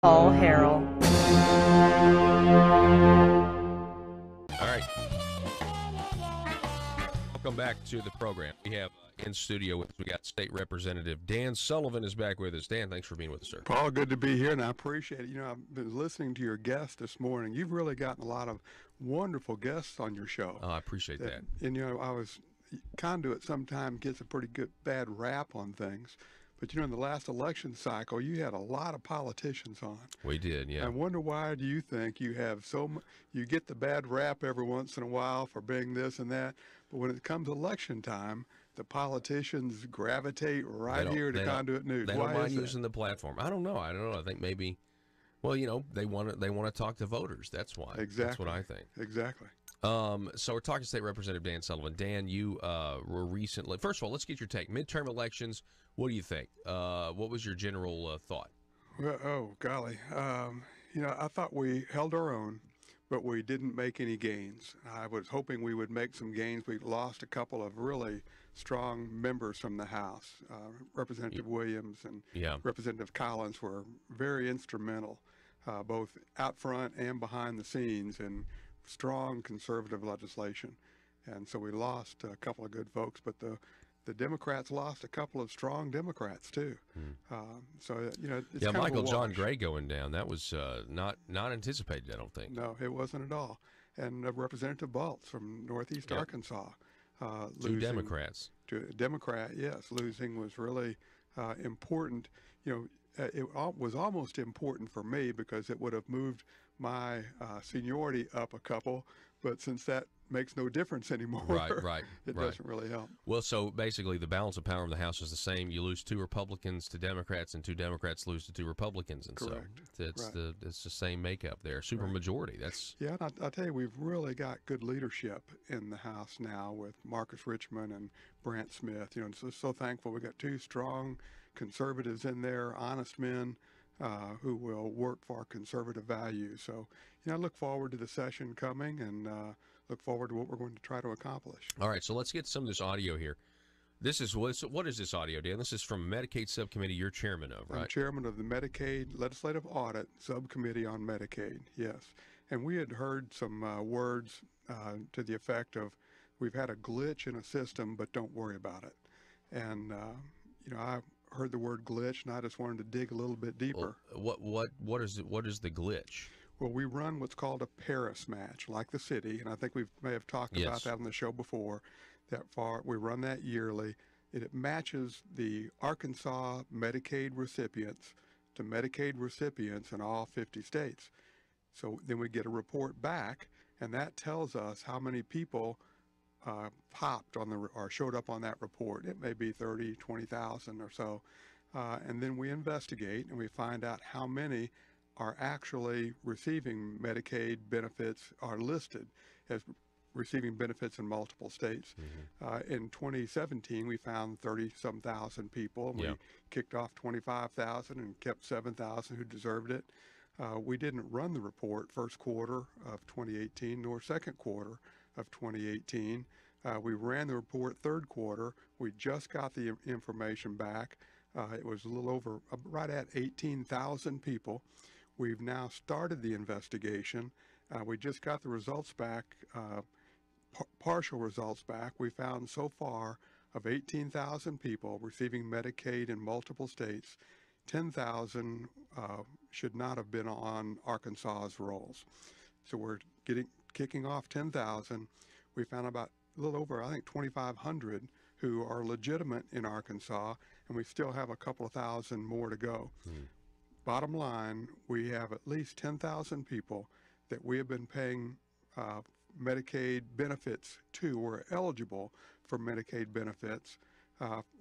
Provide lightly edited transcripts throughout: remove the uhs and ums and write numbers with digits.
Call Harrell. All right. Welcome back to the program. We have in studio with us, we got State Representative Dan Sullivan is back with us. Dan, thanks for being with us, sir. Paul, good to be here, and I appreciate it. You know, I've been listening to your guests this morning. You've really gotten a lot of wonderful guests on your show. Oh, I appreciate that. And, you know, Conduit sometimes gets a pretty bad rap on things. But, you know, in the last election cycle, you had a lot of politicians on. We did, yeah. I wonder why do you think you have you get the bad rap every once in a while for being this and that, but when it comes election time, the politicians gravitate right here to Conduit News. They don't mind using the platform. I don't know. I think maybe, well, you know, they want to talk to voters. That's why. Exactly. That's what I think. Exactly. So we're talking to State Representative Dan Sullivan. Dan, you were recently. First of all, let's get your take. Midterm elections. What do you think? What was your general thought? Well, oh golly, you know, I thought we held our own, but we didn't make any gains. I was hoping we would make some gains. We lost a couple of really strong members from the House. Representative Williams and Representative Collins were very instrumental, both out front and behind the scenes, in strong conservative legislation. And so we lost a couple of good folks, but the Democrats lost a couple of strong Democrats too. So you know, it's kind Michael of a John Gray going down. That was not anticipated, I don't think. No, it wasn't at all. And Representative Baltz from Northeast Arkansas, two Democrats. To a Democrat, yes, losing was really important. You know, it was almost important for me because it would have moved my seniority up a couple. But since that makes no difference anymore, it doesn't really help. Well, so basically the balance of power in the House is the same. You lose 2 Republicans to Democrats, and 2 Democrats lose to 2 Republicans, and Correct. So it's the same makeup there. Super majority. That's and I tell you, we've really got good leadership in the House now with Marcus Richmond and Brant Smith. You know, and so thankful we got 2 strong conservatives in there, honest men. Who will work for conservative values. So, you know, I look forward to the session coming and look forward to what we're going to try to accomplish. All right, so let's get some of this audio here. What is this audio, Dan? This is from a Medicaid subcommittee you're chairman of, right? I'm chairman of the Medicaid Legislative Audit Subcommittee on Medicaid, yes. And we had heard some words to the effect of, we've had a glitch in a system, but don't worry about it. And, you know, I heard the word glitch, and I just wanted to dig a little bit deeper. What is the glitch? Well, we run what's called a Paris match, like the city, and I think we may have talked about that on the show before. We run that yearly. It matches the Arkansas Medicaid recipients to Medicaid recipients in all 50 states. So then we get a report back, and that tells us how many people popped on or showed up on that report. It may be 30, 20,000 or so. And then we investigate and we find out how many are actually receiving Medicaid benefits, are listed as receiving benefits in multiple states. In 2017, we found 30-some thousand people. We kicked off 25,000 and kept 7,000 who deserved it. We didn't run the report first quarter of 2018 nor second quarter of 2018. We ran the report third quarter. We just got the information back. It was a little over, right at 18,000 people. We've now started the investigation. We just got the results back, partial results back. We found so far of 18,000 people receiving Medicaid in multiple states, 10,000 should not have been on Arkansas's rolls. So we're kicking off 10,000. We found about a little over, I think, 2,500 who are legitimate in Arkansas, and we still have a couple of thousand more to go. Bottom line, we have at least 10,000 people that we have been paying Medicaid benefits to, or eligible for Medicaid benefits,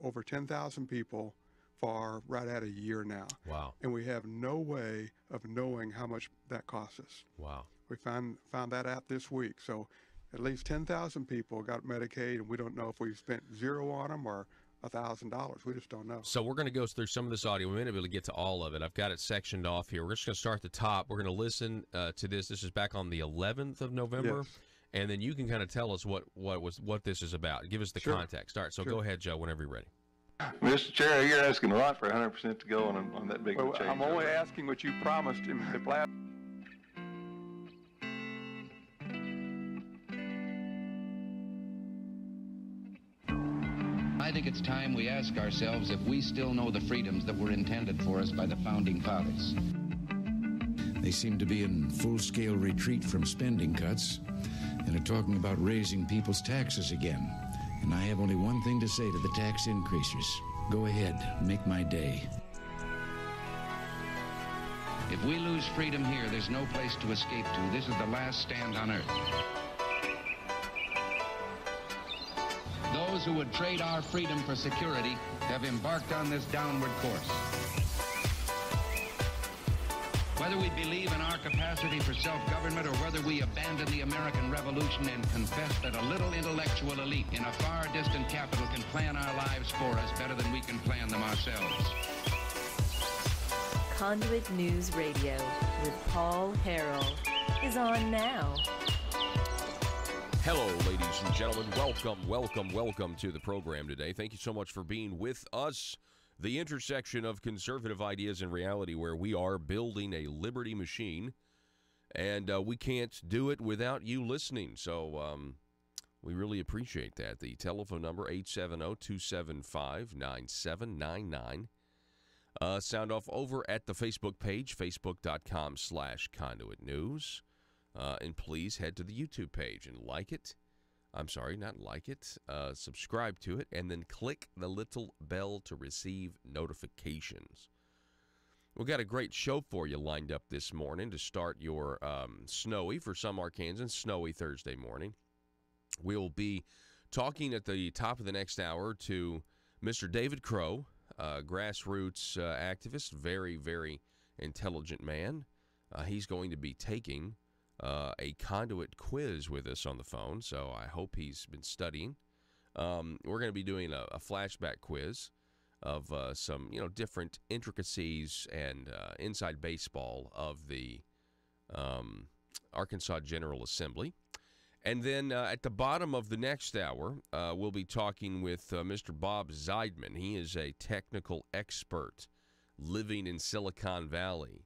over 10,000 people for right at a year now. Wow. And we have no way of knowing how much that costs us. Wow. We found that out this week. So at least 10,000 people got Medicaid, and we don't know if we spent zero on them or $1,000. We just don't know. So we're going to go through some of this audio. We may not be able to get to all of it. I've got it sectioned off here. We're just going to start at the top. We're going to listen to this. This is back on the 11th of November. Yes. And then you can kind of tell us what this is about. Give us the context. All right, so go ahead, Joe, whenever you're ready. Mr. Chair, you're asking a lot for 100% to go on that big change. I'm only asking what you promised him. I think it's time we ask ourselves if we still know the freedoms that were intended for us by the Founding Fathers. They seem to be in full-scale retreat from spending cuts and are talking about raising people's taxes again. And I have only one thing to say to the tax increasers. Go ahead, make my day. If we lose freedom here, there's no place to escape to. This is the last stand on earth. Those who would trade our freedom for security have embarked on this downward course. Whether we believe in our capacity for self-government or whether we abandon the American Revolution and confess that a little intellectual elite in a far distant capital can plan our lives for us better than we can plan them ourselves. Conduit News Radio with Paul Harrell is on now. Hello, ladies and gentlemen. Welcome to the program today. Thank you so much for being with us. The intersection of conservative ideas and reality, where we are building a liberty machine, and we can't do it without you listening. So we really appreciate that. The telephone number, 870-275-9799. Sound off over at the Facebook page, facebook.com/Conduit News. And please head to the YouTube page and like it. I'm sorry, not like it. Subscribe to it, and then click the little bell to receive notifications. We've got a great show for you lined up this morning to start your snowy, for some Arkansans, snowy Thursday morning. We'll be talking at the top of the next hour to Mr. David Crow, grassroots activist, very, very intelligent man. He's going to be taking a Conduit quiz with us on the phone, so I hope he's been studying. We're going to be doing a flashback quiz of some, different intricacies and inside baseball of the Arkansas General Assembly. And then at the bottom of the next hour, we'll be talking with Mr. Bob Zeidman. He is a technical expert living in Silicon Valley.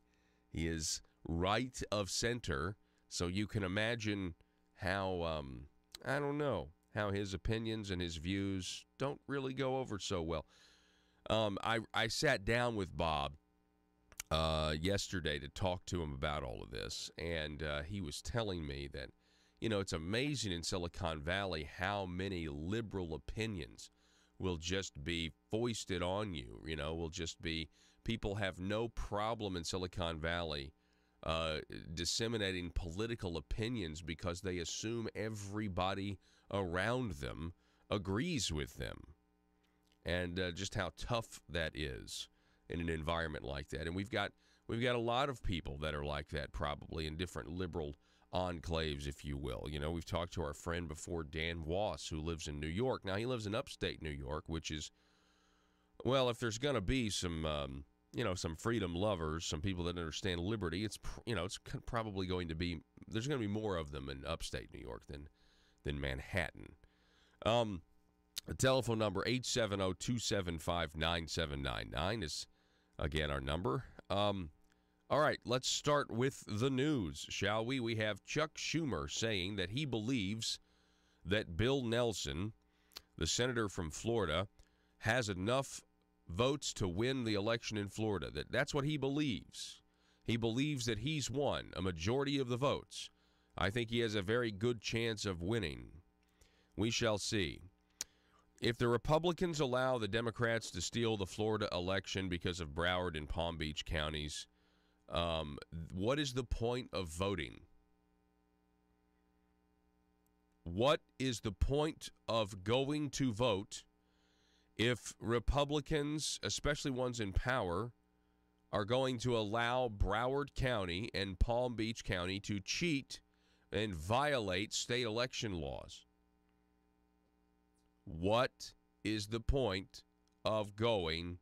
He is right of center. So you can imagine how, how his opinions and his views don't really go over so well. I sat down with Bob yesterday to talk to him about all of this, and he was telling me that, it's amazing in Silicon Valley how many liberal opinions will just be foisted on you, will just be, people have no problem in Silicon Valley disseminating political opinions because they assume everybody around them agrees with them, and just how tough that is in an environment like that. And we've got a lot of people that are like that, probably in different liberal enclaves, if you will. We've talked to our friend before, Dan Wass, who lives in New York. Now, he lives in upstate New York, which is, well, if there's going to be some some freedom lovers, some people that understand liberty, it's probably going to be, there's going to be more of them in upstate New York than Manhattan. The telephone number, 870-275-9799 is, again, our number. All right, let's start with the news, shall we? We have Chuck Schumer saying that he believes that Bill Nelson, the senator from Florida, has enough votes to win the election in Florida. That's what he believes. He believes that he's won a majority of the votes. I think he has a very good chance of winning. We shall see. If the Republicans allow the Democrats to steal the Florida election because of Broward and Palm Beach counties, what is the point of voting? What is the point of going to vote if Republicans, especially ones in power, are going to allow Broward County and Palm Beach County to cheat and violate state election laws? What is the point of going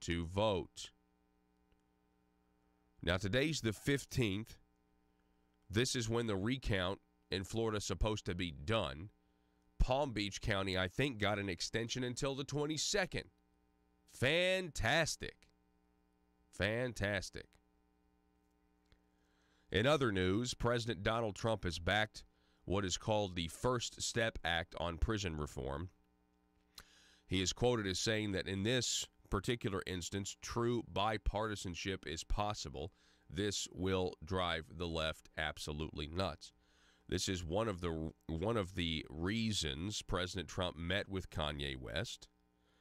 to vote? Now, today's the 15th. This is when the recount in Florida is supposed to be done. Palm Beach County, I think, got an extension until the 22nd. Fantastic. Fantastic. In other news, President Donald Trump has backed what is called the First Step Act on prison reform. He is quoted as saying that in this particular instance, true bipartisanship is possible. This will drive the left absolutely nuts. This is one of the reasons President Trump met with Kanye West.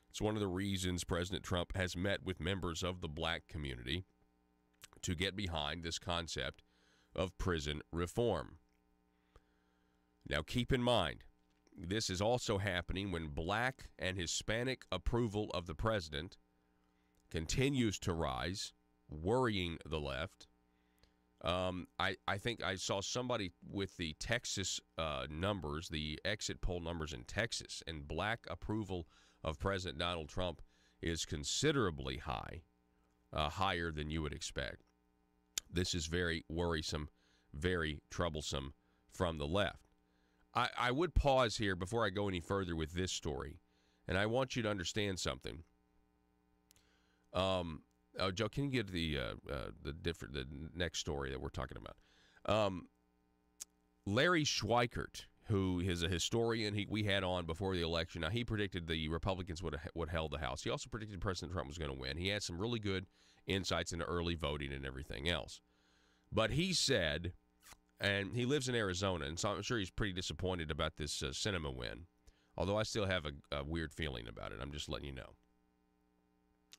It's one of the reasons President Trump has met with members of the black community to get behind this concept of prison reform. Now, keep in mind, this is also happening when black and Hispanic approval of the president continues to rise, worrying the left. I think I saw somebody with the Texas numbers, the exit poll numbers in Texas, and black approval of President Donald Trump is considerably high, higher than you would expect. This is very worrisome, very troublesome from the left. I would pause here before I go any further with this story, and I want you to understand something. Joe, can you get the next story that we're talking about? Larry Schweikert, who is a historian we had on before the election. Now, he predicted the Republicans would held the House. He also predicted President Trump was going to win. He had some really good insights into early voting and everything else. But he said, and he lives in Arizona, and so I'm sure he's pretty disappointed about this Sinema win, although I still have a weird feeling about it. I'm just letting you know.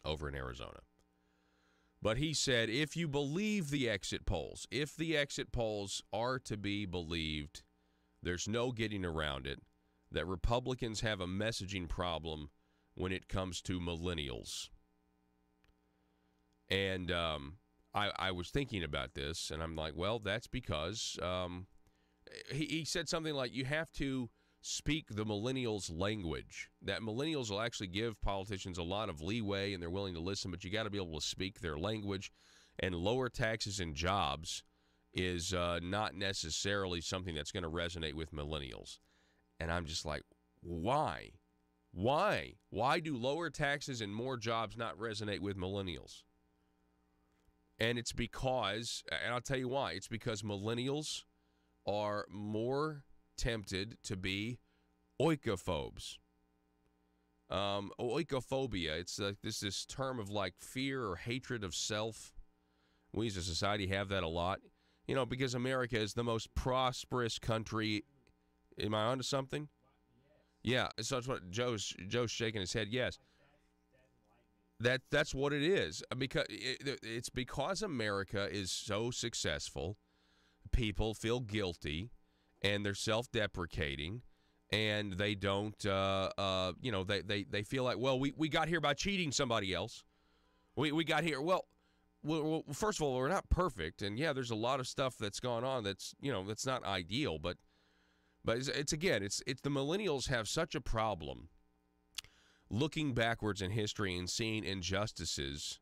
Over in Arizona. But he said, if you believe the exit polls, if the exit polls are to be believed, there's no getting around it, that Republicans have a messaging problem when it comes to millennials. And I was thinking about this, and I'm like, well, that's because he said something like, you have to speak the millennials' language, that millennials will actually give politicians a lot of leeway and they're willing to listen, but you got to be able to speak their language, and lower taxes and jobs is not necessarily something that's going to resonate with millennials. And I'm just like, why? Why do lower taxes and more jobs not resonate with millennials? And it's because, and I'll tell you why, it's because millennials are more tempted to be oikophobes. Oikophobia, it's this term of like fear or hatred of self. We as a society have that a lot, because America is the most prosperous country. Am I onto something? Yeah, so that's what Joe's shaking his head. Yes, that's what it is. Because it's because America is so successful, people feel guilty. And they're self-deprecating, and they don't, they feel like, well, we got here by cheating somebody else. We got here, well, first of all, we're not perfect, and yeah, there's a lot of stuff that's gone on that's, that's not ideal, but it's the millennials have such a problem looking backwards in history and seeing injustices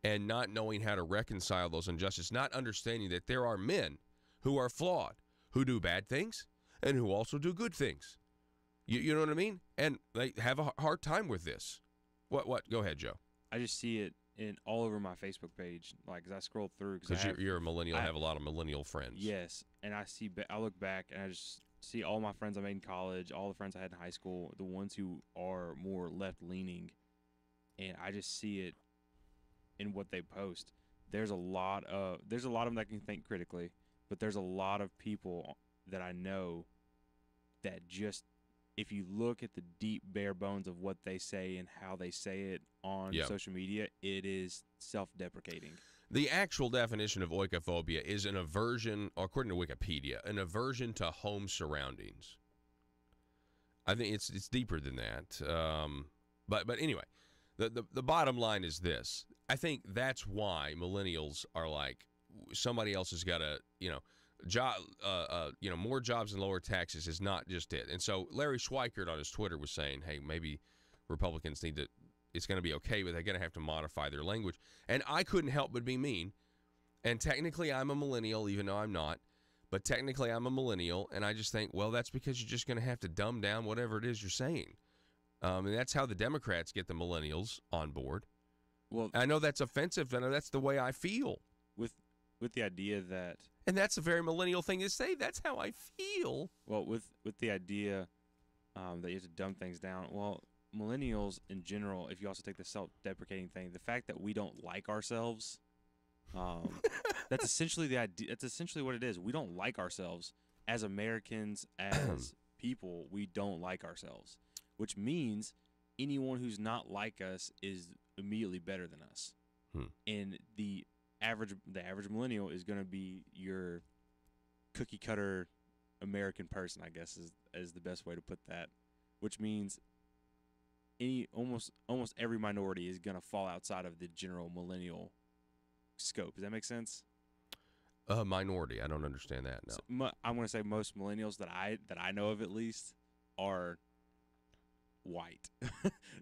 and not knowing how to reconcile those injustices, not understanding that there are men who are flawed, who do bad things, and who also do good things. You know what I mean? And they have a hard time with this. What? Go ahead, Joe. I just see it all over my Facebook page, like, as I scroll through. Because you're a millennial, I have a lot of millennial friends. Yes, and I look back, and I just see all my friends I made in college, all the friends I had in high school, the ones who are more left-leaning, and I just see it in what they post. There's a lot of them that can think critically. But there's a lot of people that I know that just, if you look at the deep bare bones of what they say and how they say it on social media, it is self-deprecating. The actual definition of oikophobia is an aversion, according to Wikipedia, an aversion to home surroundings. I think it's deeper than that. But anyway, the bottom line is this. I think that's why millennials are like, somebody else has got to, more jobs and lower taxes is not just it. And so Larry Schweikert on his Twitter was saying, hey, maybe Republicans need to, it's going to be okay, but they're going to have to modify their language. And I couldn't help but be mean. And technically I'm a millennial, even though I'm not. But technically I'm a millennial, and I just think, well, that's because you're just going to have to dumb down whatever it is you're saying. And that's how the Democrats get the millennials on board. Well, I know that's offensive. I know that's the way I feel. With the idea that, and that's a very millennial thing to say. That's how I feel. Well, with the idea that you have to dumb things down. Well, millennials in general, if you also take the self-deprecating thing, the fact that we don't like ourselves, that's essentially the idea. That's essentially what it is. We don't like ourselves as Americans, as people. We don't like ourselves, which means anyone who's not like us is immediately better than us. And the average millennial is going to be your cookie cutter American person, I guess is the best way to put that, which means almost every minority is going to fall outside of the general millennial scope. Does that make sense? Minority. I don't understand that. No. So, I'm going to say most millennials that I know of, at least, are white.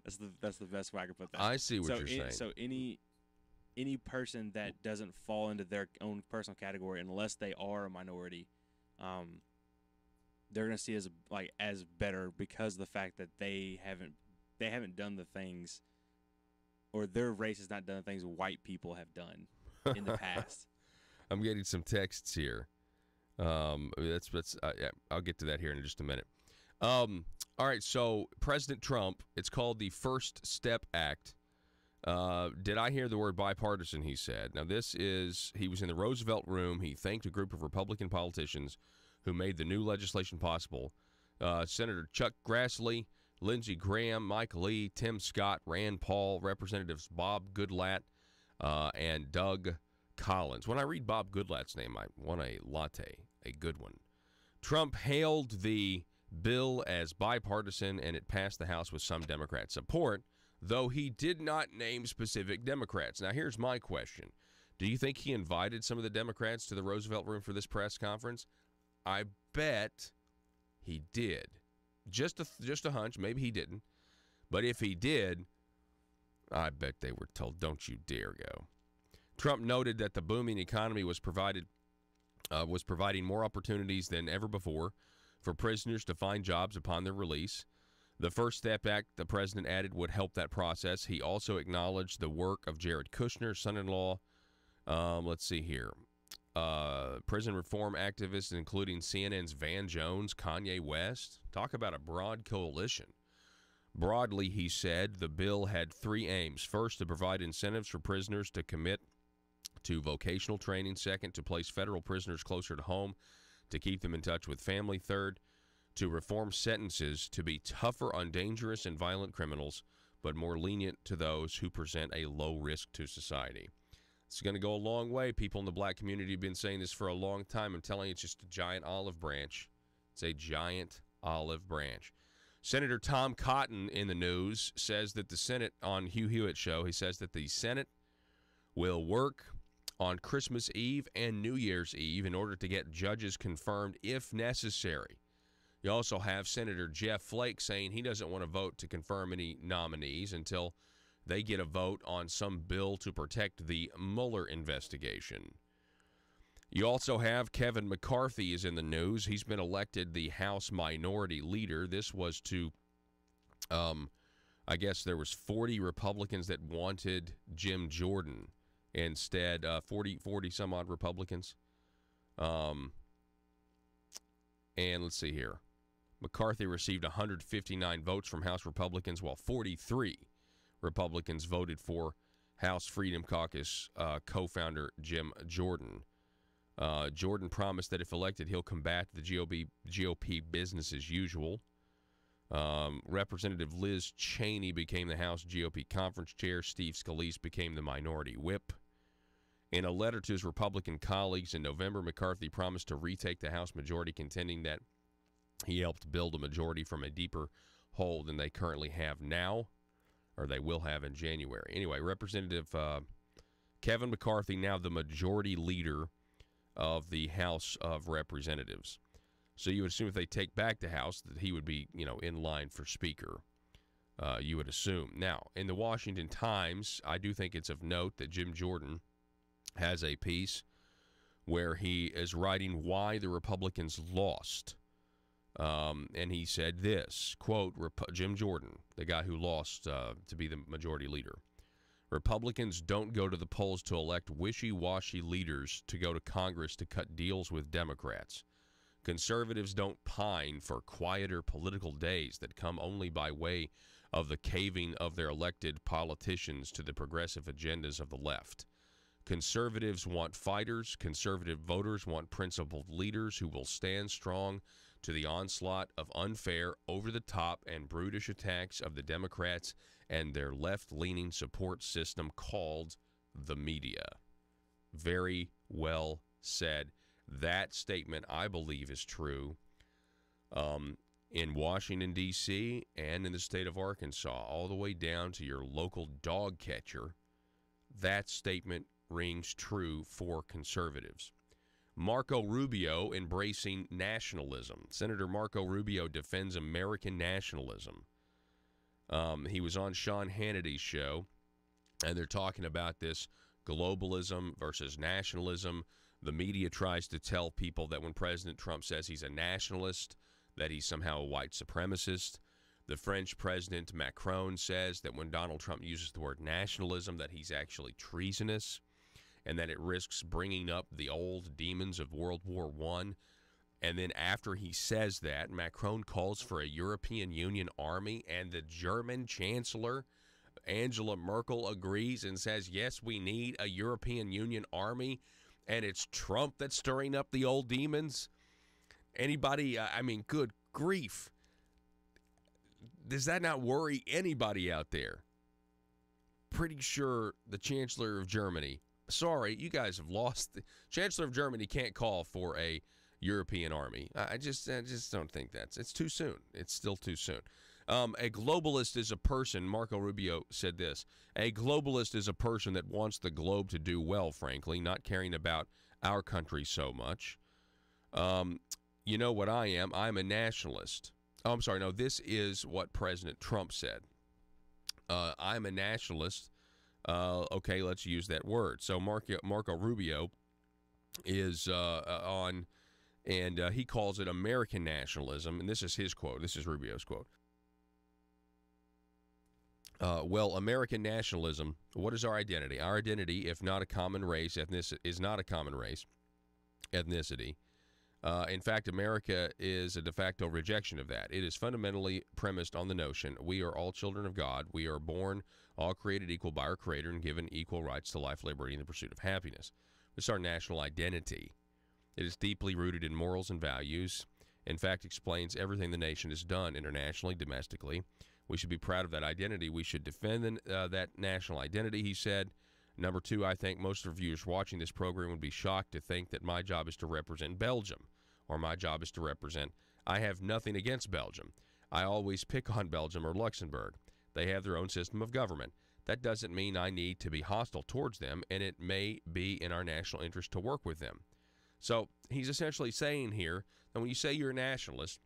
that's the best way I can put that. I see what you're saying. So any person that doesn't fall into their own personal category, unless they are a minority, they're going to see as better because of the fact that they haven't done the things, or their race has not done the things white people have done in the past. I'm getting some texts here. I'll get to that here in just a minute. All right, so President Trump, it's called the First Step Act. Did I hear the word bipartisan, he said. Now, he was in the Roosevelt Room. He thanked a group of Republican politicians who made the new legislation possible. Senator Chuck Grassley, Lindsey Graham, Mike Lee, Tim Scott, Rand Paul, Representatives Bob Goodlatte, and Doug Collins. When I read Bob Goodlatte's name, I want a latte, a good one. Trump hailed the bill as bipartisan, and it passed the House with some Democrat support, though he did not name specific Democrats. Now, here's my question. Do you think he invited some of the Democrats to the Roosevelt Room for this press conference? I bet he did. Just a hunch. Maybe he didn't. But if he did, I bet they were told, don't you dare go. Trump noted that the booming economy was providing more opportunities than ever before for prisoners to find jobs upon their release. The First Step Act, the president added, would help that process. He also acknowledged the work of Jared Kushner, son-in-law. Let's see here. Prison reform activists, including CNN's Van Jones, Kanye West. Talk about a broad coalition. Broadly, he said, the bill had three aims. First, to provide incentives for prisoners to commit to vocational training. Second, to place federal prisoners closer to home to keep them in touch with family. Third, to reform sentences to be tougher on dangerous and violent criminals, but more lenient to those who present a low risk to society. It's going to go a long way. People in the black community have been saying this for a long time. I'm telling you, it's just a giant olive branch. It's a giant olive branch. Senator Tom Cotton in the news says that the Senate, on Hugh Hewitt's show, he says that the Senate will work on Christmas Eve and New Year's Eve in order to get judges confirmed if necessary. You also have Senator Jeff Flake saying he doesn't want to vote to confirm any nominees until they get a vote on some bill to protect the Mueller investigation. You also have Kevin McCarthy is in the news. He's been elected the House Minority Leader. This was to, I guess there was 40 Republicans that wanted Jim Jordan instead, 40 some odd Republicans. And let's see here. McCarthy received 159 votes from House Republicans, while 43 Republicans voted for House Freedom Caucus co-founder Jim Jordan. Jordan promised that if elected, he'll combat the GOP business as usual. Representative Liz Cheney became the House GOP conference chair. Steve Scalise became the minority whip. In a letter to his Republican colleagues in November, McCarthy promised to retake the House majority, contending that he helped build a majority from a deeper hole than they currently have now, or they will have in January. Anyway, Representative Kevin McCarthy, now the majority leader of the House of Representatives. So you would assume if they take back the House that he would be, in line for Speaker. You would assume. Now, in the Washington Times, I do think it's of note that Jim Jordan has a piece where he is writing why the Republicans lost And he said this, quote, Jim Jordan, the guy who lost to be the majority leader. Republicans don't go to the polls to elect wishy-washy leaders to go to Congress to cut deals with Democrats. Conservatives don't pine for quieter political days that come only by way of the caving of their elected politicians to the progressive agendas of the left. Conservatives want fighters. Conservative voters want principled leaders who will stand strong to the onslaught of unfair, over-the-top, and brutish attacks of the Democrats and their left-leaning support system called the media. Very well said. That statement, I believe, is true in Washington, D.C., and in the state of Arkansas, all the way down to your local dog catcher. That statement rings true for conservatives. Marco Rubio embracing nationalism. Senator Marco Rubio defends American nationalism. He was on Sean Hannity's show, and they're talking about this globalism versus nationalism. The media tries to tell people that when President Trump says he's a nationalist, that he's somehow a white supremacist. The French President Macron says that when Donald Trump uses the word nationalism, that he's actually treasonous, and that it risks bringing up the old demons of World War I. And then after he says that, Macron calls for a European Union army, and the German Chancellor, Angela Merkel, agrees and says, yes, we need a European Union army, and it's Trump that's stirring up the old demons. Anybody, good grief. Does that not worry anybody out there? Pretty sure the Chancellor of Germany, sorry, you guys have lost. The Chancellor of Germany can't call for a European army. I just don't think it's too soon. It's still too soon. A globalist is a person, Marco Rubio said this, a globalist is a person that wants the globe to do well, frankly, not caring about our country so much. You know what I am? I'm a nationalist. Oh, I'm sorry. No, this is what President Trump said. I'm a nationalist. Okay, let's use that word. So Marco Rubio is on, and he calls it American nationalism. And this is his quote. This is Rubio's quote. Well, American nationalism, what is our identity? Our identity, if not a common race, is not a common race, ethnicity. In fact, America is a de facto rejection of that. It is fundamentally premised on the notion we are all children of God. We are born, all created equal by our Creator and given equal rights to life, liberty, and the pursuit of happiness. This is our national identity. It is deeply rooted in morals and values. In fact, explains everything the nation has done internationally, domestically. We should be proud of that identity. We should defend that national identity, he said. Number two, I think most of the viewers watching this program would be shocked to think that my job is to represent Belgium, or my job is to represent. I have nothing against Belgium. I always pick on Belgium or Luxembourg. They have their own system of government. That doesn't mean I need to be hostile towards them, and it may be in our national interest to work with them. So he's essentially saying here that when you say you're a nationalist,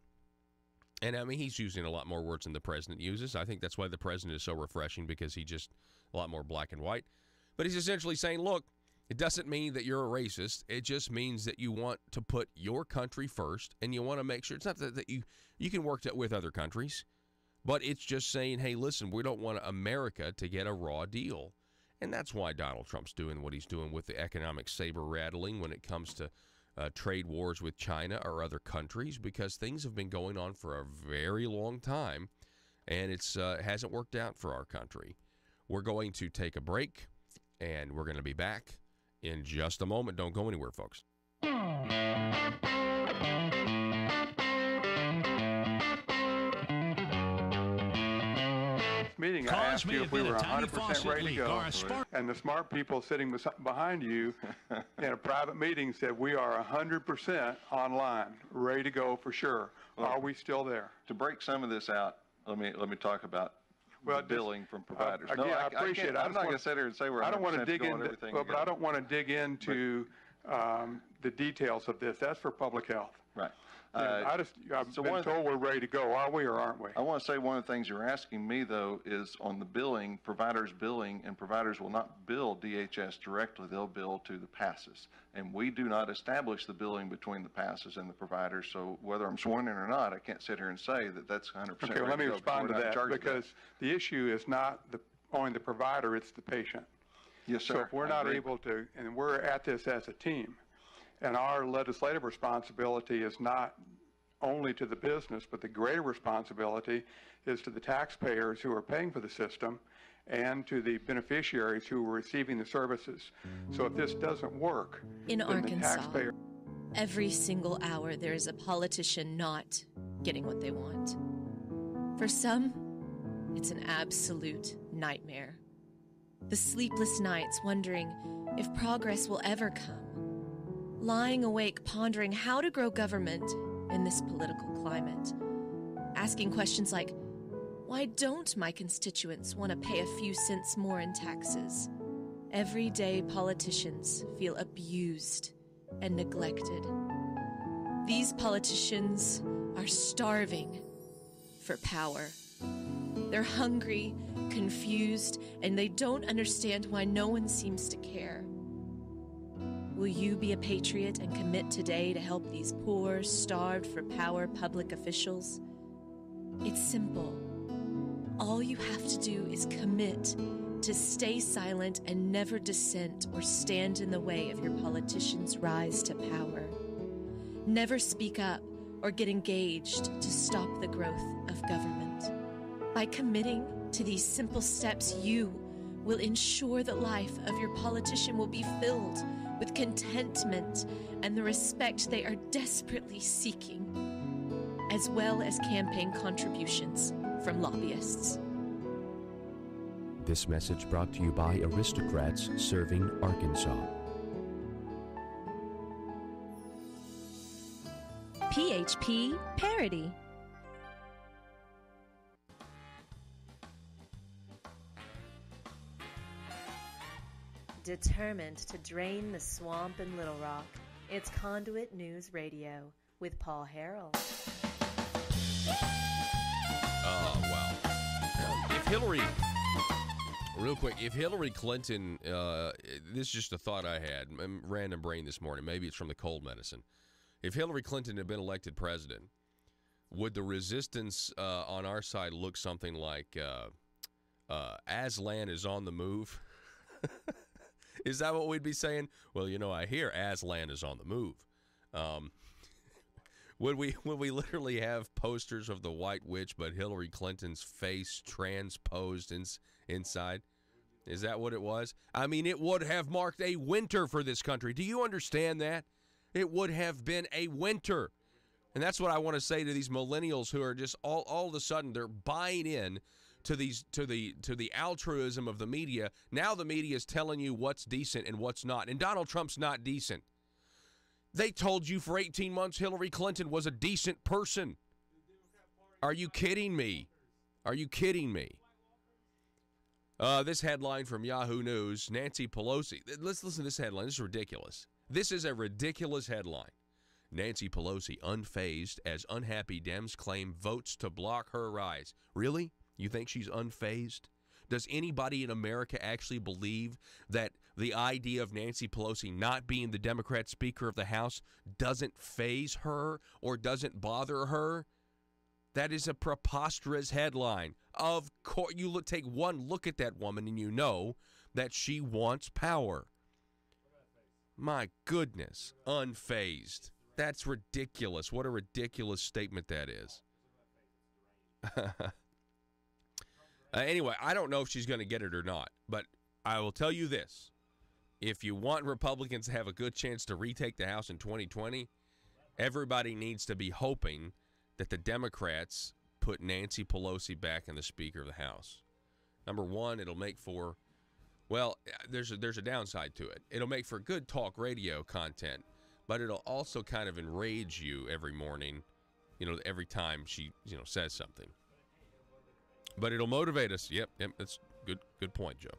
and I mean, he's using a lot more words than the president uses. I think that's why the president is so refreshing, because he just a lot more black and white. But he's essentially saying, look, it doesn't mean that you're a racist. It just means that you want to put your country first, and you want to make sure it's not that you can work with other countries, but it's just saying, hey, listen, we don't want America to get a raw deal. And that's why Donald Trump's doing what he's doing with the economic saber rattling when it comes to trade wars with China or other countries, because things have been going on for a very long time, and it hasn't worked out for our country. We're going to take a break, and we're going to be back in just a moment. Don't go anywhere, folks. Meeting, I asked you if we were 100% ready to go, and the smart people sitting behind you in a private meeting said we are 100% online, ready to go for sure. Well, are we still there? To break some of this out, let me talk about billing from providers. Again, I appreciate it. I'm not going to sit here and say we're 100% I don't want to dig going into everything. but I don't want to dig into the details of this. That's for public health. Right. I've been told we're ready to go. Are we or aren't we? I want to say one of the things you're asking me, though, is on the billing, providers billing, and providers will not bill DHS directly. They'll bill to the passes. And we do not establish the billing between the passes and the providers. So whether I'm sworn in or not, I can't sit here and say that that's 100% Okay, well, let me respond to that, because the issue is not only the provider, it's the patient. Yes, sir. So if we're not able to, and we're at this as a team, and our legislative responsibility is not only to the business, but the greater responsibility is to the taxpayers who are paying for the system and to the beneficiaries who are receiving the services. So if this doesn't work, in then Arkansas, the taxpayer... every single hour there is a politician not getting what they want. For some, it's an absolute nightmare. The sleepless nights wondering if progress will ever come. Lying awake pondering how to grow government in this political climate. Asking questions like, why don't my constituents want to pay a few cents more in taxes? Everyday politicians feel abused and neglected. These politicians are starving for power. They're hungry, confused, and they don't understand why no one seems to care. Will you be a patriot and commit today to help these poor, starved for power public officials? It's simple. All you have to do is commit to stay silent and never dissent or stand in the way of your politicians' rise to power. Never speak up or get engaged to stop the growth of government. By committing to these simple steps, you will ensure the life of your politician will be filled with contentment and the respect they are desperately seeking, as well as campaign contributions from lobbyists. This message brought to you by Aristocrats Serving Arkansas. PHP Parody. Determined to drain the swamp in Little Rock, it's Conduit News Radio with Paul Harrell. Oh, wow. If Hillary Clinton, this is just a thought I had, random brain this morning, maybe it's from the cold medicine. If Hillary Clinton had been elected president, would the resistance on our side look something like Aslan is on the move? Is that what we'd be saying? Well, you know, I hear Aslan is on the move. Would we literally have posters of the White Witch, but Hillary Clinton's face transposed inside? Is that what it was? I mean, it would have marked a winter for this country. Do you understand that? It would have been a winter. And that's what I want to say to these millennials who are just all of a sudden they're buying in to the altruism of the media. Now the media is telling you what's decent and what's not. And Donald Trump's not decent. They told you for 18 months Hillary Clinton was a decent person. Are you kidding me? Are you kidding me? This headline from Yahoo News, Nancy Pelosi. Let's listen to this headline. This is ridiculous. This is a ridiculous headline. Nancy Pelosi unfazed as unhappy Dems claim votes to block her rise. Really? You think she's unfazed? Does anybody in America actually believe that the idea of Nancy Pelosi not being the Democrat Speaker of the House doesn't faze her or doesn't bother her? That is a preposterous headline. Of course, take one look at that woman and you know that she wants power. My goodness, unfazed. That's ridiculous. What a ridiculous statement that is. Anyway, I don't know if she's going to get it or not, but I will tell you this. If you want Republicans to have a good chance to retake the House in 2020, everybody needs to be hoping that the Democrats put Nancy Pelosi back in the Speaker of the House. Number one, it'll make for, well, there's a downside to it. It'll make for good talk radio content, but it'll also kind of enrage you every morning, every time she, says something. But it'll motivate us. Yep, that's good point, Joe.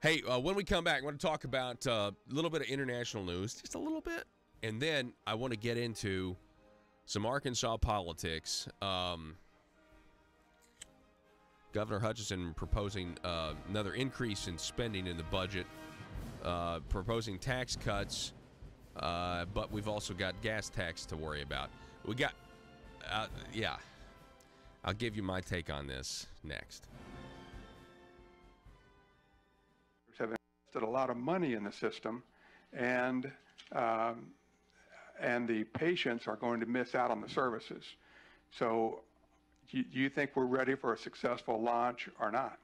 Hey, when we come back, I want to talk about a little bit of international news, just a little bit. And then I want to get into some Arkansas politics. Governor Hutchinson proposing another increase in spending in the budget, proposing tax cuts, but we've also got gas tax to worry about. We got, yeah. I'll give you my take on this next. Have invested a lot of money in the system, and the patients are going to miss out on the services. So do you think we're ready for a successful launch or not?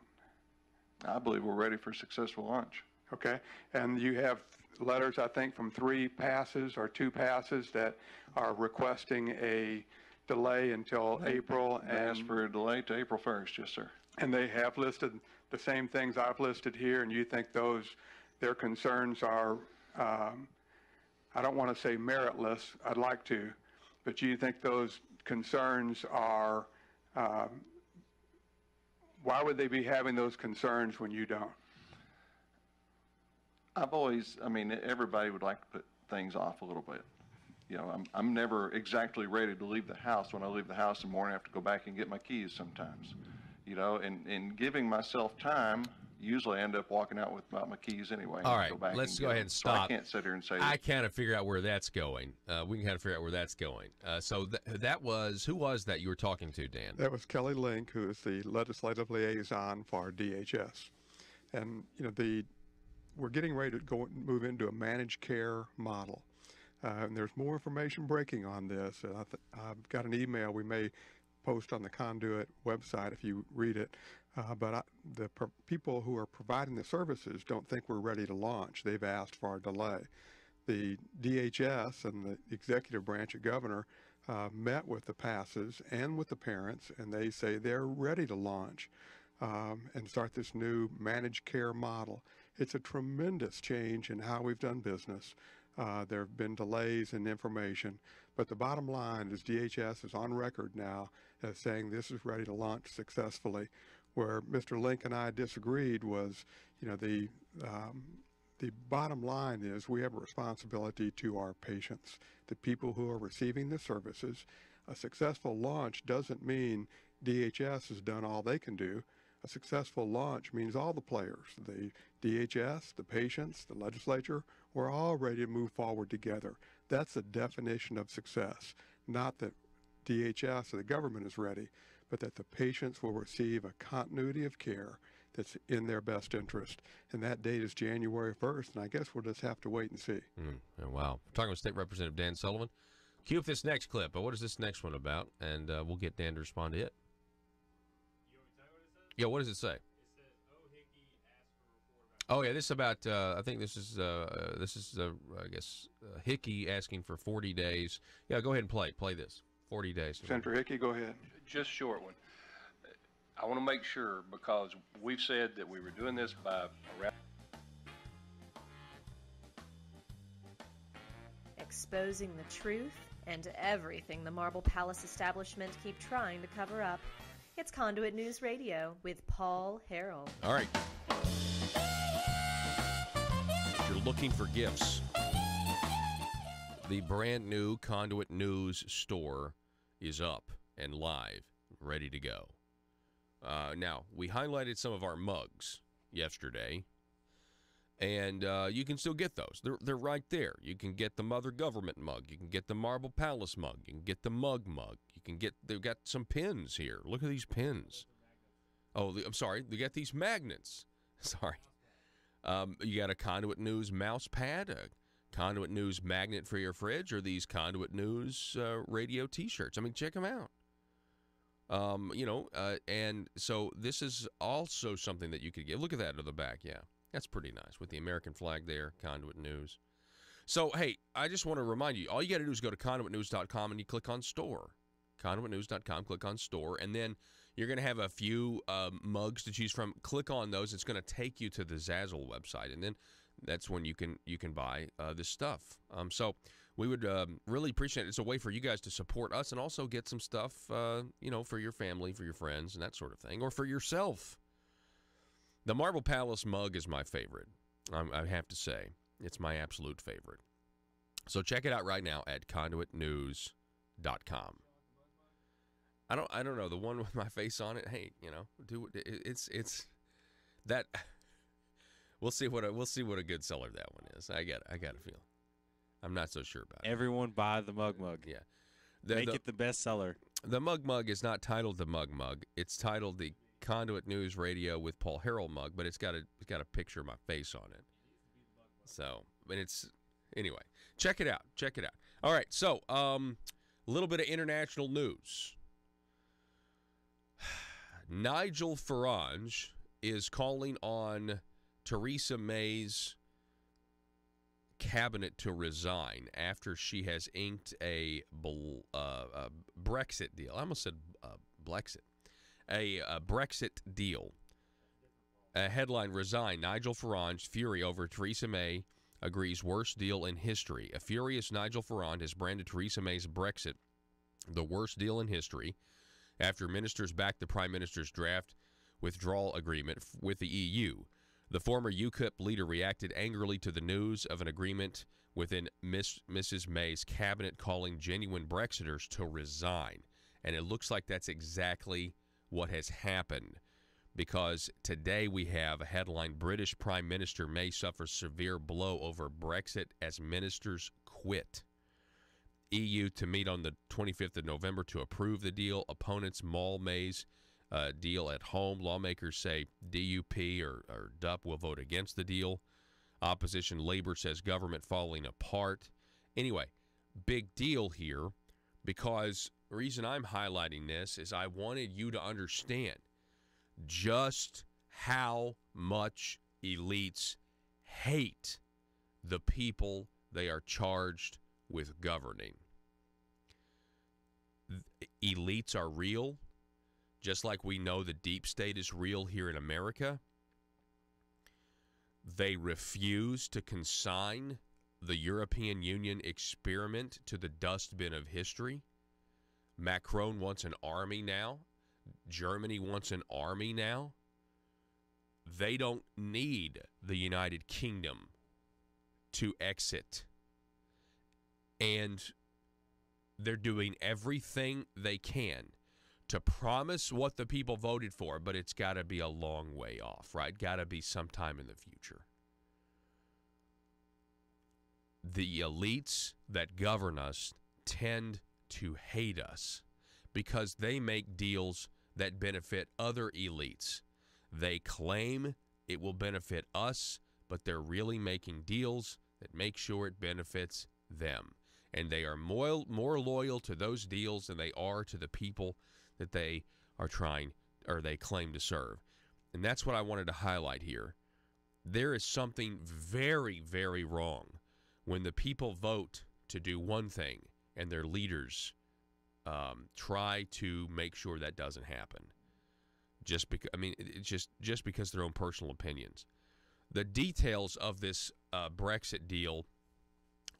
I believe we're ready for a successful launch. Okay. And you have letters, I think, from 3 passes or 2 passes that are requesting a delay until April. And asked for a delay to April 1st, yes, sir. And they have listed the same things I've listed here, and you think their concerns are, I don't want to say meritless, I'd like to, but you think those concerns are, why would they be having those concerns when you don't? Everybody would like to put things off a little bit. You know, I'm never exactly ready to leave the house. When I leave the house in the morning, I have to go back and get my keys sometimes. You know, and giving myself time, usually I end up walking out with my keys anyway. All right, let's go ahead and stop. So I can't sit here and say I kind of figure out where that's going. We can kind of figure out where that's going. So that was, who was that you were talking to, Dan? That was Kelly Link, who is the legislative liaison for DHS. And, you know, we're getting ready to move into a managed care model. And there's more information breaking on this. I've got an email we may post on the Conduit website if you read it. But the people who are providing the services don't think we're ready to launch. They've asked for a delay. The DHS and the executive branch of governor met with the passes and with the parents, and they say they're ready to launch and start this new managed care model. It's a tremendous change in how we've done business. There have been delays in information, but the bottom line is DHS is on record now as saying this is ready to launch successfully. Where Mr. Link and I disagreed was, you know, the bottom line is we have a responsibility to our patients, the people who are receiving the services. A successful launch doesn't mean DHS has done all they can do. A successful launch means all the players, the DHS, the patients, the legislature, we're all ready to move forward together. That's the definition of success, not that DHS or the government is ready, but that the patients will receive a continuity of care that's in their best interest. And that date is January 1st, and I guess we'll just have to wait and see. Oh, wow. We're talking with State Representative Dan Sullivan. Cue up this next clip. But what is this next one about? And we'll get Dan to respond to it. Yeah, what does it say? It says, "Oh, Hickey asked for a report about." Oh, yeah, this is about. I think this is. I guess Hickey asking for 40 days. Yeah, go ahead and play this. 40 days. Senator Hickey, go ahead. Just short one. I want to make sure, because we've said that we were doing this by around. Exposing the truth and everything the Marble Palace establishment keep trying to cover up. It's Conduit News Radio with Paul Harrell. All right. If you're looking for gifts, the brand new Conduit News store is up and live, ready to go. Now, we highlighted some of our mugs yesterday, and you can still get those. They're right there. You can get the Mother Government mug. You can get the Marble Palace mug. You can get the mug. You can get, they've got some pins here. Look at these pins. Oh, I'm sorry. They got these magnets. Sorry. You got a Conduit News mouse pad, a Conduit News magnet for your fridge, or these Conduit News radio T-shirts. I mean, check them out. And so this is also something that you could get. Look at that to the back. Yeah, that's pretty nice with the American flag there, Conduit News. So, hey, I just want to remind you, all you got to do is go to conduitnews.com and you click on store. Conduitnews.com, click on store, and then you're going to have a few mugs to choose from. Click on those. It's going to take you to the Zazzle website, and then that's when you can buy this stuff. So we would really appreciate it. It's a way for you guys to support us and also get some stuff, for your family, for your friends, and that sort of thing, or for yourself. The Marble Palace mug is my favorite. I have to say. It's my absolute favorite. So check it out right now at conduitnews.com. I don't know, the one with my face on it. Hey, it's that. We'll see what a good seller that one is. I got a feel. I'm not so sure about it. Everyone buy the mug. Yeah, make it the best seller. The mug is not titled the mug. It's titled the Conduit News Radio with Paul Harrell mug, but it's got a picture of my face on it. So, and it's anyway. Check it out. All right. So, a little bit of international news. Nigel Farage is calling on Theresa May's cabinet to resign after she has inked a Brexit deal. I almost said Blexit. A Brexit deal. A headline, resign. Nigel Farage, fury over Theresa May agrees worst deal in history. A furious Nigel Farage has branded Theresa May's Brexit the worst deal in history after ministers backed the Prime Minister's draft withdrawal agreement with the EU. The former UKIP leader reacted angrily to the news of an agreement within Mrs. May's cabinet calling genuine Brexiters to resign. And it looks like that's exactly what has happened, because today we have a headline, British Prime Minister May suffers severe blow over Brexit as ministers quit. EU to meet on the 25th of November to approve the deal. Opponents maul May's deal at home. Lawmakers say DUP or DUP will vote against the deal. Opposition Labor says government falling apart. Anyway, big deal here, because the reason I'm highlighting this is I wanted you to understand just how much elites hate the people they are charged with governing. Elites are real, just like we know the deep state is real here in America. They refuse to consign the European Union experiment to the dustbin of history. Macron wants an army now. Germany wants an army now. They don't need the United Kingdom to exit. And they're doing everything they can to promise what the people voted for, but it's got to be a long way off, right? Got to be sometime in the future. The elites that govern us tend to hate us because they make deals that benefit other elites. They claim it will benefit us, but they're really making deals that make sure it benefits them. And they are more loyal to those deals than they are to the people that they are trying or they claim to serve. And that's what I wanted to highlight here. There is something very, very wrong when the people vote to do one thing and their leaders try to make sure that doesn't happen. Just because, it's just because of their own personal opinions. The details of this Brexit deal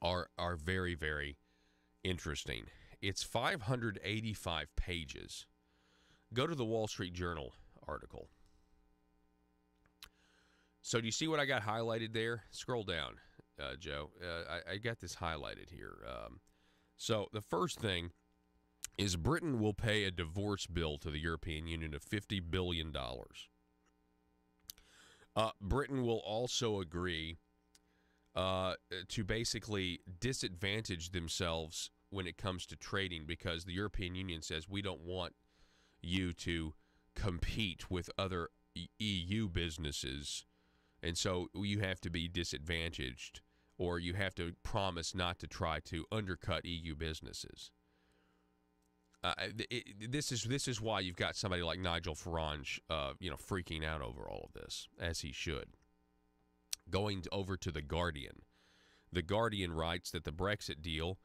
are very, very interesting. It's 585 pages. Go to the Wall Street Journal article. So do you see what I got highlighted there? Scroll down, Joe. I got this highlighted here. So the first thing is Britain will pay a divorce bill to the European Union of $50 billion. Britain will also agree to basically disadvantage themselves when it comes to trading, because the European Union says we don't want you to compete with other EU businesses, and so you have to be disadvantaged, or you have to promise not to try to undercut EU businesses. This is why you've got somebody like Nigel Farage, freaking out over all of this, as he should. Going over to The Guardian. The Guardian writes that the Brexit deal,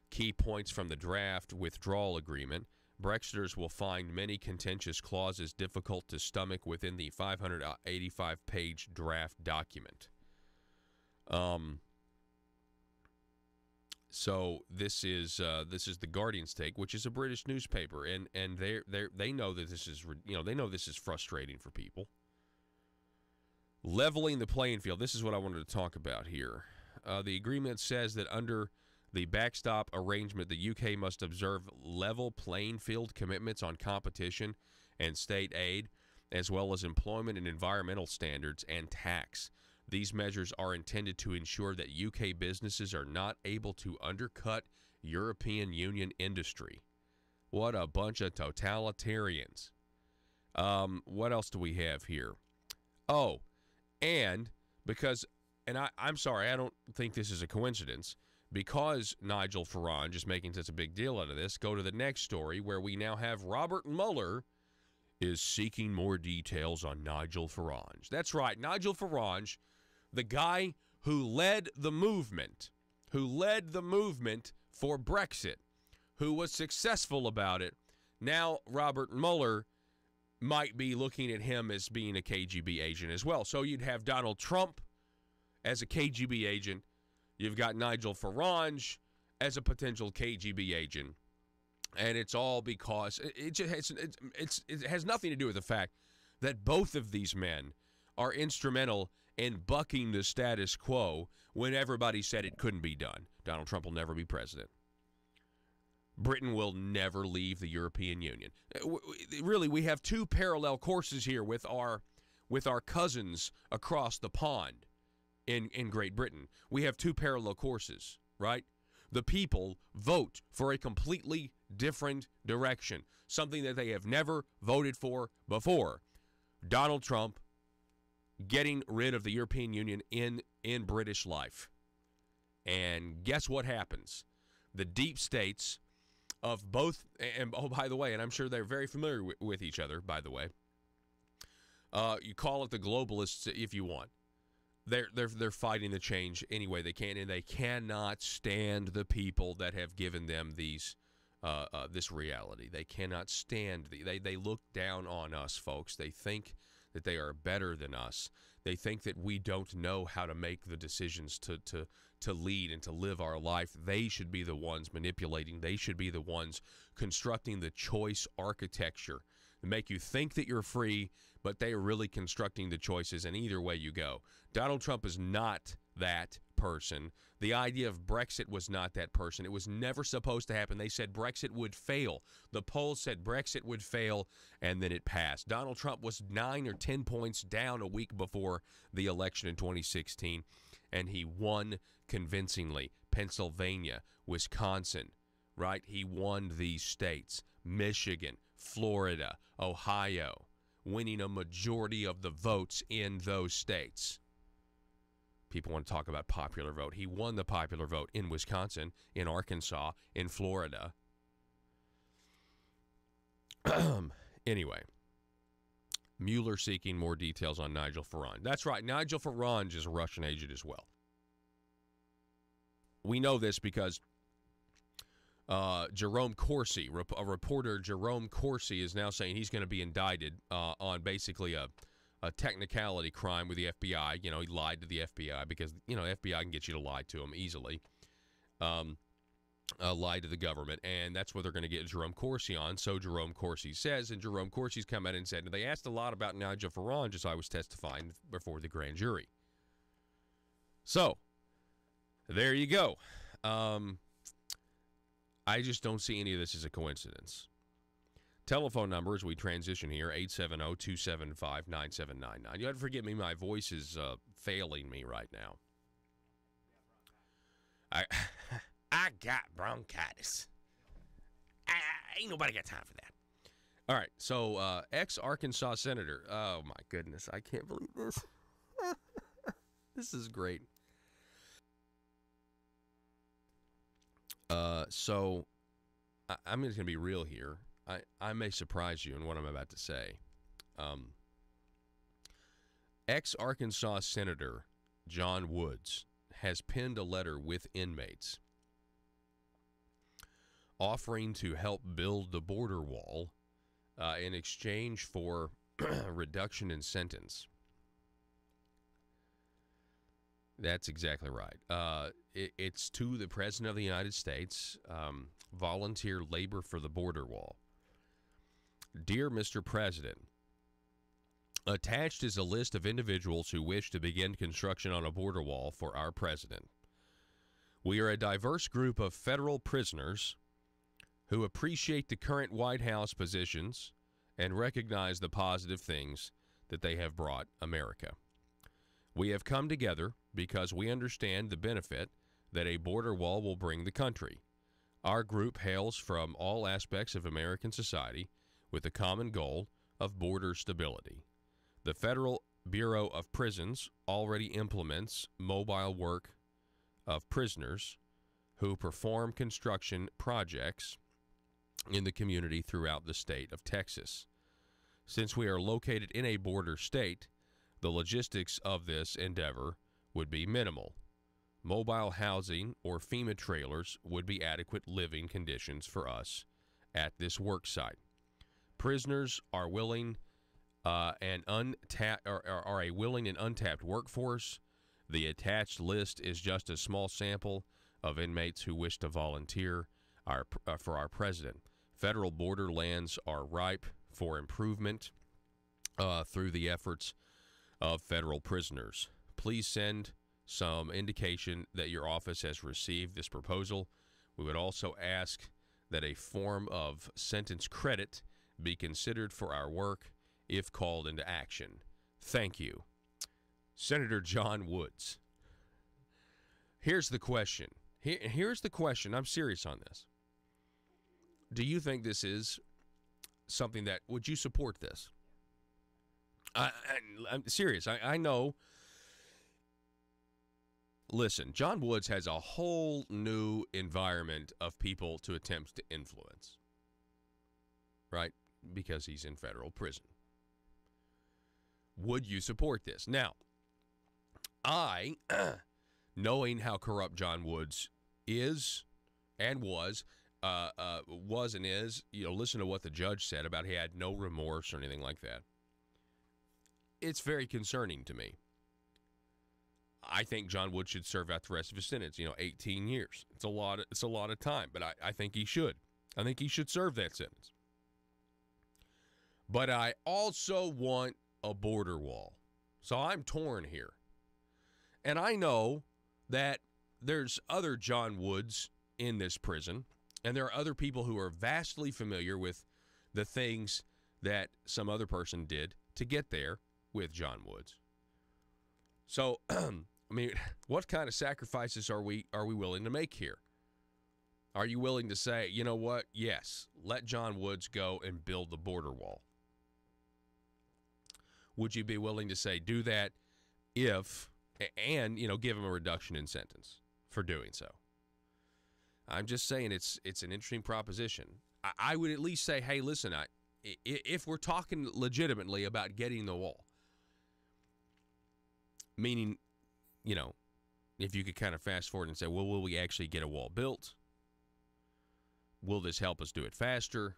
key points from the draft withdrawal agreement, Brexiters will find many contentious clauses difficult to stomach within the 585-page draft document. So this is the Guardian's take, which is a British newspaper, and they know that this is this is frustrating for people. Leveling the playing field. This is what I wanted to talk about here. The agreement says that under the backstop arrangement, the UK must observe level playing field commitments on competition and state aid, as well as employment and environmental standards and tax. These measures are intended to ensure that UK businesses are not able to undercut European Union industry. What a bunch of totalitarians. What else do we have here? Oh, and because, and I'm sorry, I don't think this is a coincidence, because Nigel Farage is making such a big deal out of this, go to the next story where we now have Robert Mueller is seeking more details on Nigel Farage. That's right, Nigel Farage, the guy who led the movement for Brexit, who was successful about it. Now Robert Mueller might be looking at him as being a KGB agent as well. So you'd have Donald Trump as a KGB agent. You've got Nigel Farage as a potential KGB agent. And it's all because it has nothing to do with the fact that both of these men are instrumental in bucking the status quo when everybody said it couldn't be done. Donald Trump will never be president. Britain will never leave the European Union. Really, we have two parallel courses here with our cousins across the pond in Great Britain. We have two parallel courses, right? The people vote for a completely different direction, something that they have never voted for before. Donald Trump getting rid of the European Union in British life. And guess what happens? The deep states of both, and oh, by the way, and I'm sure they're very familiar with each other, by the way. You call it the globalists if you want. They're fighting the change any way they can, and they cannot stand the people that have given them these this reality. They cannot stand they look down on us, folks. They think that they are better than us. They think that we don't know how to make the decisions to lead and to live our life. They should be the ones manipulating. They should be the ones constructing the choice architecture to make you think that you're free, but they are really constructing the choices, and either way you go. Donald Trump is not that person. The idea of Brexit was not that person. It was never supposed to happen. They said Brexit would fail. The polls said Brexit would fail, and then it passed. Donald Trump was 9 or 10 points down a week before the election in 2016, and he won convincingly. Pennsylvania, Wisconsin, right? He won these states. Michigan, Florida, Ohio, winning a majority of the votes in those states. People want to talk about popular vote. He won the popular vote in Wisconsin, in Arkansas, in Florida. Anyway, Mueller seeking more details on Nigel Farage. That's right, Nigel Farage is a Russian agent as well. We know this because Jerome Corsi, reporter Jerome Corsi, is now saying he's going to be indicted on basically a technicality crime with the FBI. You know, he lied to the FBI because, you know, FBI can get you to lie to them easily. Lie to the government, and that's what they're going to get Jerome Corsi on. So Jerome Corsi says, and Jerome Corsi's come out and said, and they asked a lot about Nigel Farage as I was testifying before the grand jury. So, there you go. I just don't see any of this as a coincidence. Telephone number as we transition here, 870-275-9799. You have to forgive me, my voice is failing me right now. I got bronchitis. Ain't nobody got time for that. All right, so ex-Arkansas Senator. Oh, my goodness, I can't believe this. This is great. So I'm just going to be real here. I may surprise you in what I'm about to say. Ex-Arkansas Senator John Woods has penned a letter with inmates offering to help build the border wall in exchange for reduction in sentence. That's exactly right. It's to the President of the United States, volunteer labor for the border wall. Dear Mr. President, Attached is a list of individuals who wish to begin construction on a border wall for our president. We are a diverse group of federal prisoners who appreciate the current White House positions and recognize the positive things that they have brought America. We have come together because we understand the benefit that a border wall will bring the country. Our group hails from all aspects of American society with the common goal of border stability. The Federal Bureau of Prisons already implements mobile work of prisoners who perform construction projects in the community throughout the state of Texas. Since we are located in a border state, the logistics of this endeavor would be minimal. Mobile housing or FEMA trailers would be adequate living conditions for us at this work site. Prisoners are willing and are a willing and untapped workforce. The attached list is just a small sample of inmates who wish to volunteer for our president. Federal border lands are ripe for improvement through the efforts of federal prisoners. Please send some indication that your office has received this proposal. We would also ask that a form of sentence credit be considered for our work if called into action. Thank you. Senator John Woods. Here's the question. Here's the question. I'm serious on this. Do you think this is something that, would you support this? I'm serious. I know. Listen, John Woods has a whole new environment of people to attempt to influence, right? Because he's in federal prison. Would you support this? Now, I, knowing how corrupt John Woods is and was and is, listen to what the judge said about he had no remorse or anything like that. It's very concerning to me. I think John Woods should serve out the rest of his sentence, 18 years. It's a lot of time, but I think he should. I think he should serve that sentence. But I also want a border wall. So I'm torn here. And I know that there's other John Woods in this prison, and there are other people who are vastly familiar with the things that some other person did to get there with John Woods. So, what kind of sacrifices are we willing to make here? Are you willing to say, you know what? Yes, let John Woods go and build the border wall. Would you be willing to say do that if, and, give him a reduction in sentence for doing so? I'm just saying it's an interesting proposition. I would at least say, hey, listen, if we're talking legitimately about getting the wall, meaning, if you could kind of fast forward and say, well, will we actually get a wall built? Will this help us do it faster?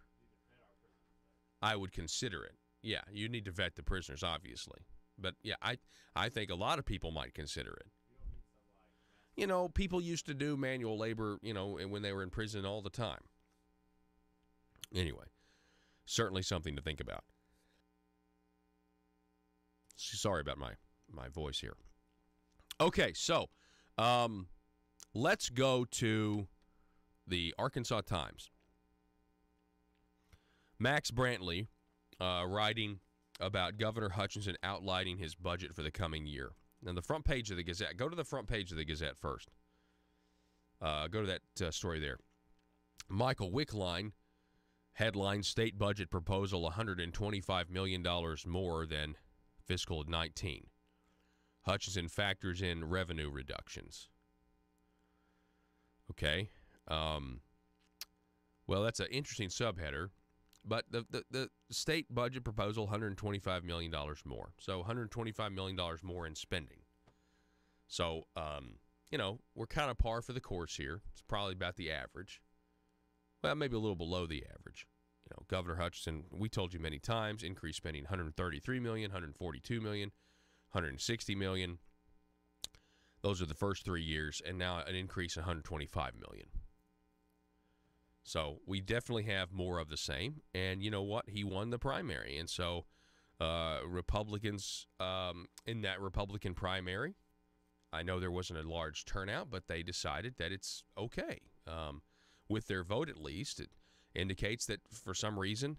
I would consider it. Yeah, you need to vet the prisoners, obviously. But, yeah, I think a lot of people might consider it. People used to do manual labor, when they were in prison all the time. Anyway, certainly something to think about. Sorry about my voice here. Okay, so let's go to the Arkansas Times. Max Brantley writing about Governor Hutchinson outlining his budget for the coming year. Now, the front page of the Gazette. Go to the front page of the Gazette first. Go to that story there. Michael Wickline headline state budget proposal $125 million more than fiscal 19. Hutchinson factors in revenue reductions. Okay. Well, that's an interesting subheader. But the state budget proposal, $125 million more. So $125 million more in spending. So, we're kind of par for the course here. It's probably about the average. Well, maybe a little below the average. Governor Hutchinson, we told you many times, increased spending $133 million, $142 million, $160 million. Those are the first 3 years, and now an increase of $125 million. So we definitely have more of the same. And you know what? He won the primary. And so Republicans in that Republican primary. I know there wasn't a large turnout, but they decided that it's okay. With their vote, at least, it indicates that for some reason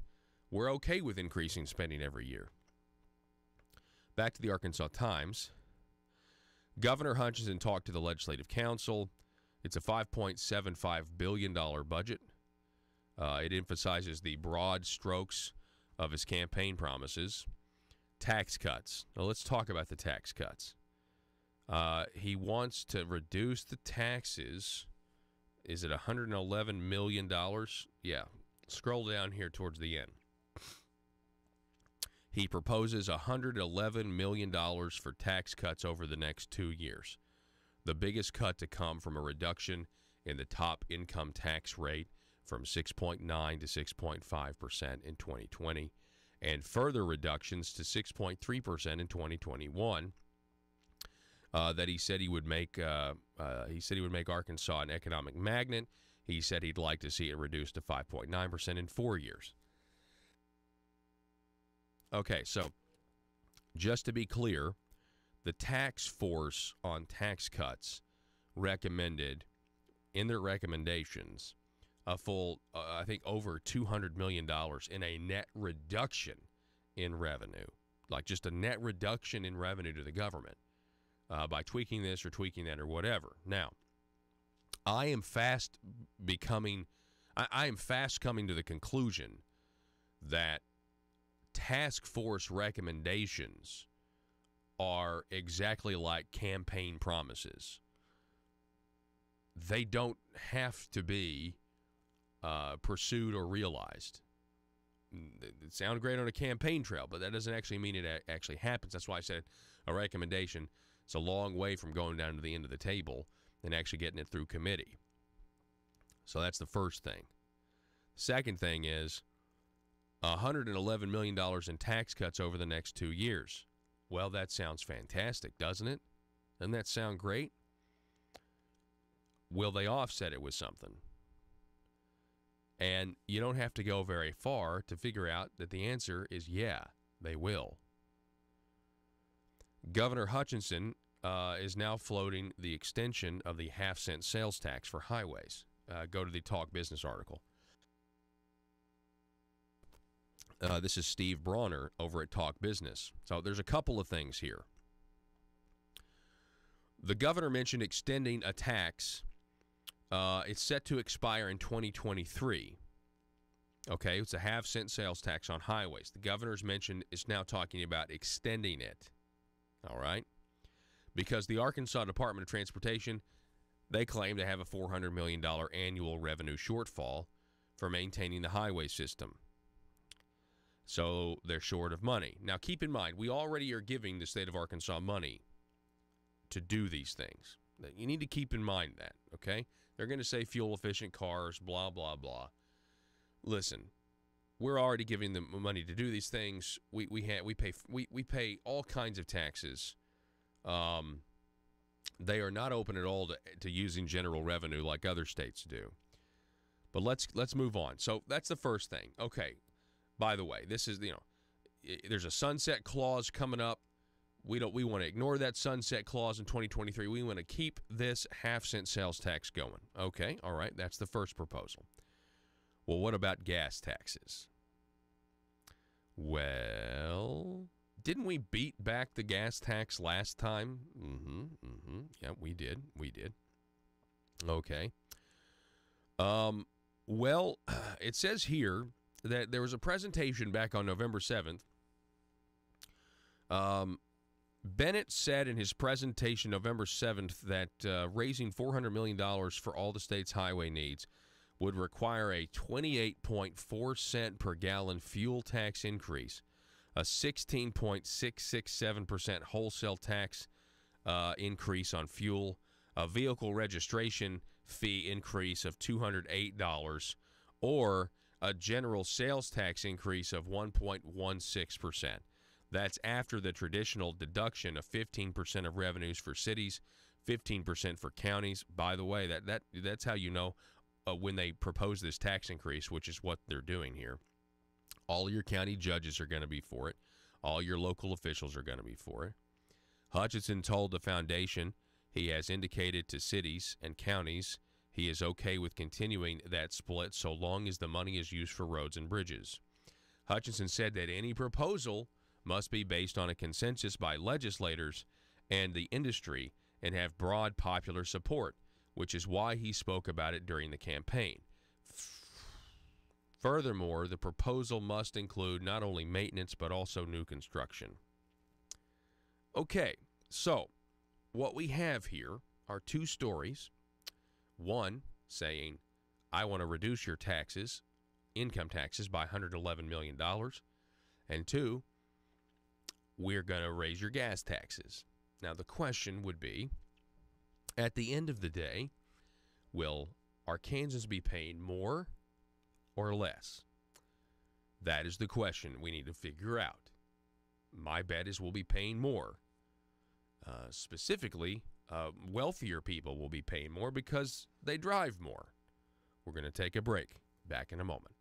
we're okay with increasing spending every year. Back to the Arkansas Times. Governor Hutchinson talked to the Legislative Council. It's a $5.75 billion budget. It emphasizes the broad strokes of his campaign promises. Tax cuts. Now, let's talk about the tax cuts. He wants to reduce the taxes. Is it $111 million? Yeah. Scroll down here towards the end. He proposes $111 million for tax cuts over the next 2 years. The biggest cut to come from a reduction in the top income tax rate from 6.9 to 6.5% in 2020, and further reductions to 6.3% in 2021. That he said he would make. He said he would make Arkansas an economic magnet. He said he'd like to see it reduced to 5.9% in 4 years. Okay, so just to be clear, the tax force on tax cuts recommended in their recommendations a full, I think, over $200 million in a net reduction in revenue, like just a net reduction in revenue to the government by tweaking this or tweaking that or whatever. Now, I am fast coming to the conclusion that task force recommendations are exactly like campaign promises. They don't have to be pursued or realized. It sounds great on a campaign trail, but that doesn't actually mean it actually happens. That's why I said a recommendation is a long way from going down to the end of the table and actually getting it through committee. So that's the first thing. Second thing is $111 million in tax cuts over the next 2 years. Well, that sounds fantastic, doesn't it? Doesn't that sound great? Will they offset it with something? And you don't have to go very far to figure out that the answer is yeah, they will. Governor Hutchinson is now floating the extension of the half-cent sales tax for highways. Go to the Talk Business article. This is Steve Bronner over at Talk Business. So there's a couple of things here. The governor mentioned extending a tax. It's set to expire in 2023. Okay, it's a half-cent sales tax on highways. The governor's mentioned is now talking about extending it. All right? Because the Arkansas Department of Transportation, they claim to have a $400 million annual revenue shortfall for maintaining the highway system. So they're short of money. Now, keep in mind, we already are giving the state of Arkansas money to do these things. You need to keep in mind that, okay? They're going to say fuel-efficient cars, blah, blah, blah. Listen, we're already giving them money to do these things. We pay all kinds of taxes. They are not open at all to using general revenue like other states do. But let's move on. So that's the first thing. Okay. By the way, this is, there's a sunset clause coming up. We want to ignore that sunset clause in 2023. We want to keep this half-cent sales tax going. Okay, all right, that's the first proposal. Well, what about gas taxes? Well, didn't we beat back the gas tax last time? Yeah, we did. Okay. Well, it says here that there was a presentation back on November 7th. Bennett said in his presentation November 7th that raising $400 million for all the state's highway needs would require a 28.4 cent per gallon fuel tax increase, a 16.667% wholesale tax increase on fuel, a vehicle registration fee increase of $208, or a general sales tax increase of 1.16%. That's after the traditional deduction of 15% of revenues for cities, 15% for counties. By the way, that's how you know when they propose this tax increase, which is what they're doing here. All your county judges are going to be for it. All your local officials are going to be for it. Hutchinson told the foundation he has indicated to cities and counties he is okay with continuing that split so long as the money is used for roads and bridges. Hutchinson said that any proposal must be based on a consensus by legislators and the industry and have broad popular support, which is why he spoke about it during the campaign. Furthermore, the proposal must include not only maintenance but also new construction. Okay, so what we have here are two stories. One saying, I want to reduce your taxes, income taxes, by $111 million. And two, we're going to raise your gas taxes. Now, the question would be, at the end of the day, will Arkansans be paying more or less? That is the question we need to figure out. My bet is we'll be paying more. Specifically, wealthier people will be paying more because they drive more. We're going to take a break. Back in a moment.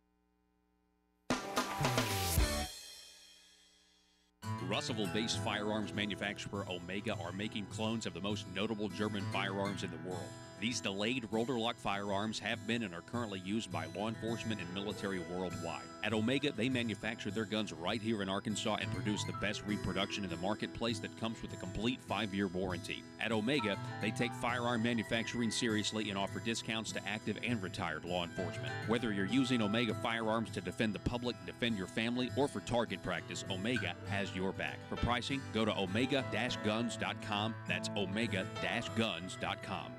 Russellville-based firearms manufacturer Omega are making clones of the most notable German firearms in the world. These delayed rotor lock firearms have been and are currently used by law enforcement and military worldwide. At Omega, they manufacture their guns right here in Arkansas and produce the best reproduction in the marketplace that comes with a complete 5-year warranty. At Omega, they take firearm manufacturing seriously and offer discounts to active and retired law enforcement. Whether you're using Omega firearms to defend the public, defend your family, or for target practice, Omega has your back. For pricing, go to omega-guns.com. That's omega-guns.com.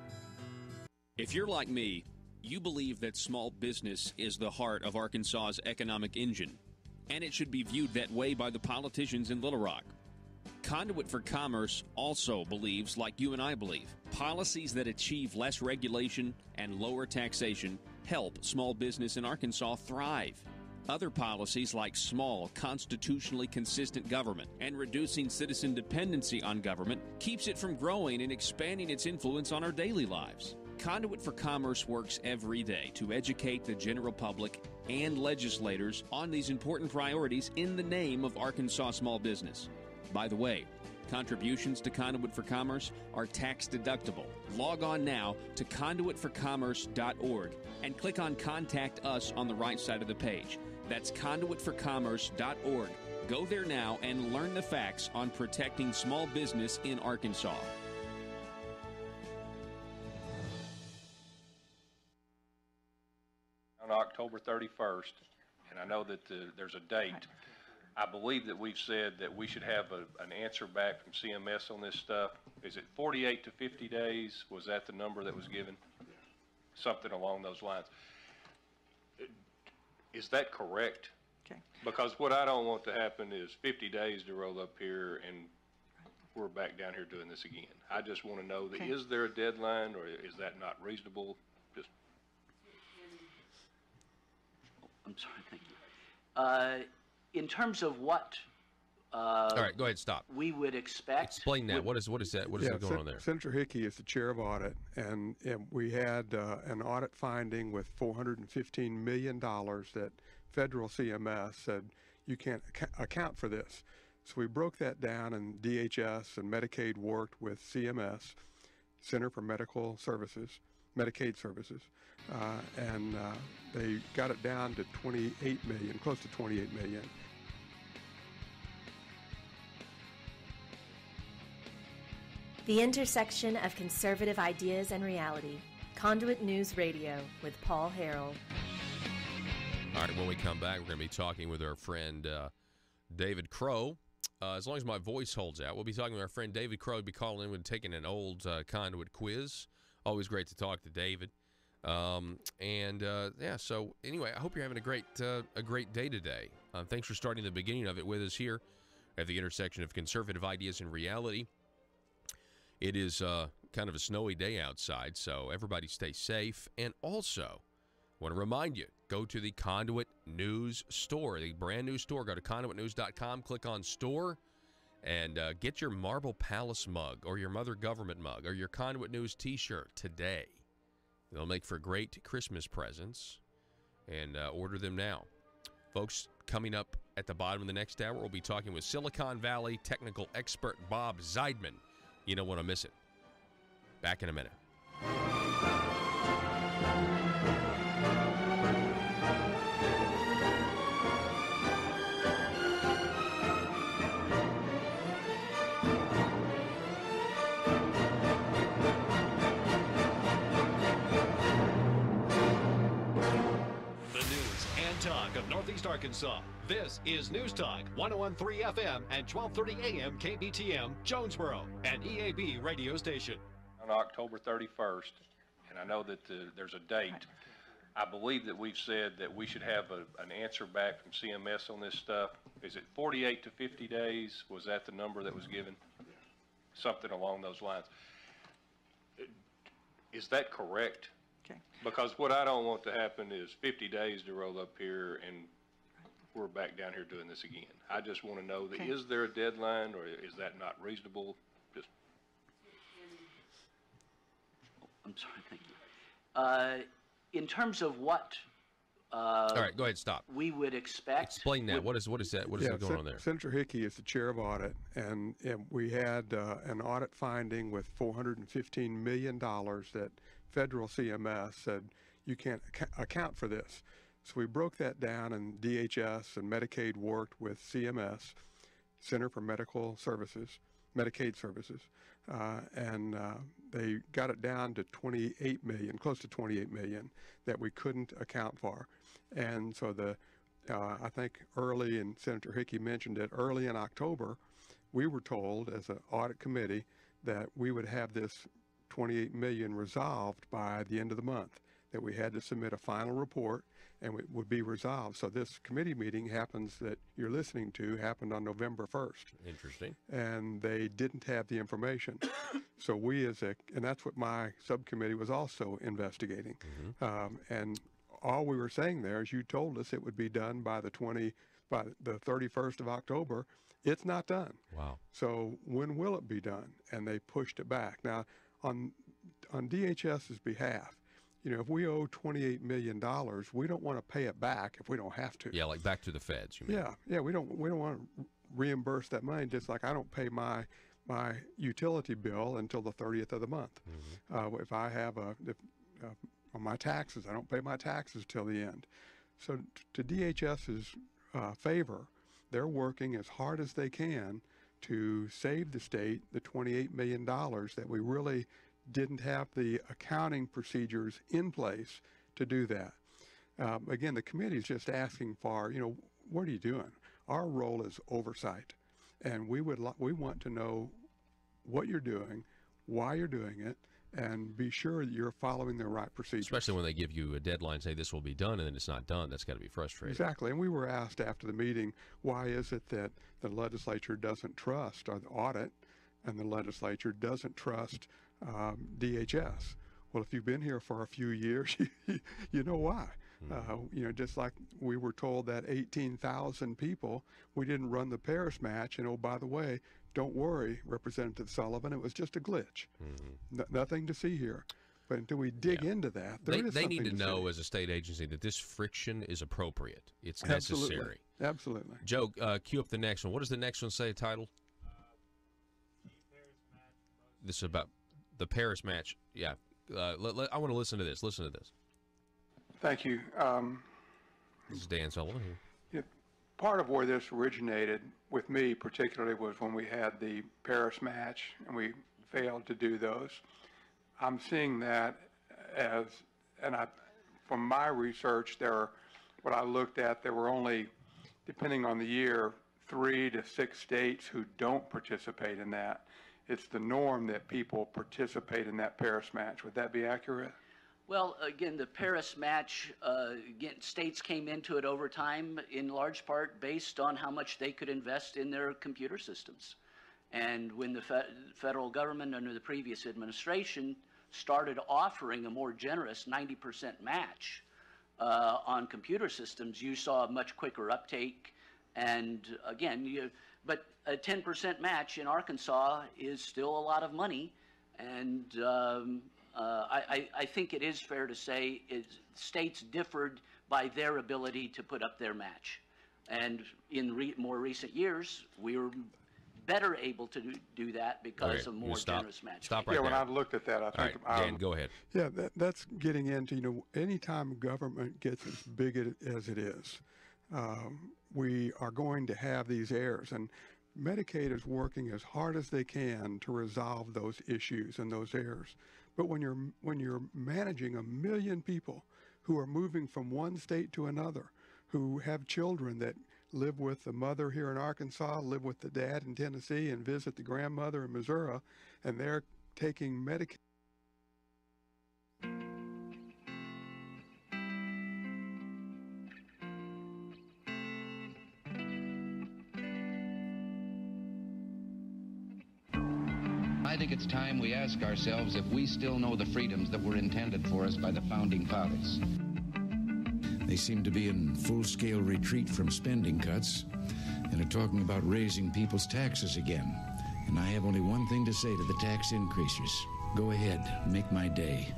If you're like me, you believe that small business is the heart of Arkansas's economic engine, and it should be viewed that way by the politicians in Little Rock. Conduit for Commerce also believes, like you and I believe, policies that achieve less regulation and lower taxation help small business in Arkansas thrive. Other policies like small, constitutionally consistent government and reducing citizen dependency on government keeps it from growing and expanding its influence on our daily lives. Conduit for Commerce works every day to educate the general public and legislators on these important priorities in the name of Arkansas small business. By the way, contributions to Conduit for Commerce are tax deductible. Log on now to conduitforcommerce.org and click on Contact Us on the right side of the page. That's conduitforcommerce.org. Go there now and learn the facts on protecting small business in Arkansas. On October 31st, and I know that there's a date. I believe that we've said that we should have an answer back from CMS on this stuff. Is it 48 to 50 days? Was that the number that was given? Something along those lines. Is that correct? Okay. Because what I don't want to happen is 50 days to roll up here and we're back down here doing this again. I just want to know, that is there a deadline, or is that not reasonable? Just I'm sorry, thank you. In terms of what all right, go ahead, stop. We would expect. Explain that. What is that? What is going on there? Senator Hickey is the chair of audit, and we had an audit finding with $415 million that federal CMS said you can't account for this. So we broke that down, and DHS and Medicaid worked with CMS, Center for Medical Services, Medicaid Services, and they got it down to 28 million, close to 28 million. The intersection of conservative ideas and reality. Conduit News Radio with Paul Harrell. All right, when we come back, we're going to be talking with our friend David Crow. As long as my voice holds out, we'll be talking with our friend David Crow. We'll be calling in and taking an old Conduit quiz. Always great to talk to David. So anyway, I hope you're having a great day today. Thanks for starting the beginning of it with us here at the intersection of conservative ideas and reality. It is kind of a snowy day outside, so everybody stay safe. And also, want to remind you, go to the Conduit News store, the brand new store. Go to conduitnews.com, click on store, and get your Marble Palace mug or your Mother Government mug or your Conduit News t-shirt today. They'll make for great Christmas presents, and order them now. Folks, coming up At the bottom of the next hour, we'll be talking with Silicon Valley technical expert Bob Zeidman. You don't want to miss it. Back in a minute. Talk of Northeast Arkansas. This is News Talk 101.3 FM and 12:30 AM KBTM, Jonesboro, an EAB radio station. On October 31st, and I know that there's a date, I believe that we've said that we should have an answer back from CMS on this stuff. Is it 48 to 50 days? Was that the number that was given? Something along those lines. Is that correct? Because what I don't want to happen is 50 days to roll up here and we're back down here doing this again. I just want to know, that is there a deadline, or is that not reasonable? Just. I'm sorry, thank you. In terms of what all right, go ahead, stop. We would expect. Explain that. What is that? What is going on there? Senator Hickey is the chair of audit, and we had an audit finding with $415 million that federal CMS said you can't account for this. So we broke that down, and DHS and Medicaid worked with CMS, Center for Medical Services, Medicaid Services, and they got it down to 28 million, close to 28 million, that we couldn't account for. And so I think early, and Senator Hickey mentioned it, early in October, we were told as an audit committee that we would have this 28 million resolved by the end of the month, that we had to submit a final report and it would be resolved. So this committee meeting that you're listening to happened on November 1st. Interesting. And they didn't have the information. So and that's what my subcommittee was also investigating. Mm-hmm. And all we were saying there is, you told us it would be done by the 31st of October. It's not done. Wow. So when will it be done? And they pushed it back. Now, on DHS's behalf, if we owe $28 million, we don't want to pay it back if we don't have to. Yeah, like back to the feds, you mean? Yeah, we don't want to reimburse that money, just like I don't pay my utility bill until the 30th of the month. Mm-hmm. If I have on my taxes, I don't pay my taxes till the end. So to DHS's favor, they're working as hard as they can to save the state the $28 million that we really didn't have the accounting procedures in place to do that. Again, the committee is just asking for, what are you doing? Our role is oversight, and we want to know what you're doing, why you're doing it, and be sure that you're following the right procedures. Especially when they give you a deadline, say this will be done, and then it's not done. That's got to be frustrating. Exactly. And we were asked after the meeting, why is it that the legislature doesn't trust the audit, and the legislature doesn't trust DHS? Well, if you've been here for a few years, you know why. Mm-hmm. Just like we were told that 18,000 people, we didn't run the Paris match, and oh, by the way, don't worry, Representative Sullivan, it was just a glitch. Mm-hmm. Nothing to see here. But until we dig into that, they need to know as a state agency that this friction is appropriate. It's necessary. Absolutely. Joe, cue up the next one. What does the next one say, title? This is about the Paris match. Yeah. I want to listen to this. Listen to this. Thank you. This is Dan Sullivan here. Part of where this originated with me particularly was when we had the Paris match and we failed to do those. I'm seeing that from my research, what I looked at, there were only, depending on the year, 3 to 6 states who don't participate in that. It's the norm that people participate in that Paris match. Would that be accurate? Well, again, the Paris match, states came into it over time, in large part based on how much they could invest in their computer systems. And when the federal government under the previous administration started offering a more generous 90% match on computer systems, you saw a much quicker uptake. And again, but a 10% match in Arkansas is still a lot of money. And I think it is fair to say states differed by their ability to put up their match. And in more recent years, we were better able to do that because of more generous match. Stop right there. when I looked at that, I think. All right, Dan, go ahead. Yeah, that's getting into, anytime government gets as big as it is, we are going to have these errors. And Medicaid is working as hard as they can to resolve those issues and those errors. But when you're managing 1 million people who are moving from one state to another, who have children that live with the mother here in Arkansas, live with the dad in Tennessee, and visit the grandmother in Missouri, and they're taking Medicaid. I think it's time we ask ourselves if we still know the freedoms that were intended for us by the Founding Fathers. They seem to be in full-scale retreat from spending cuts and are talking about raising people's taxes again. And I have only one thing to say to the tax increasers. Go ahead, make my day.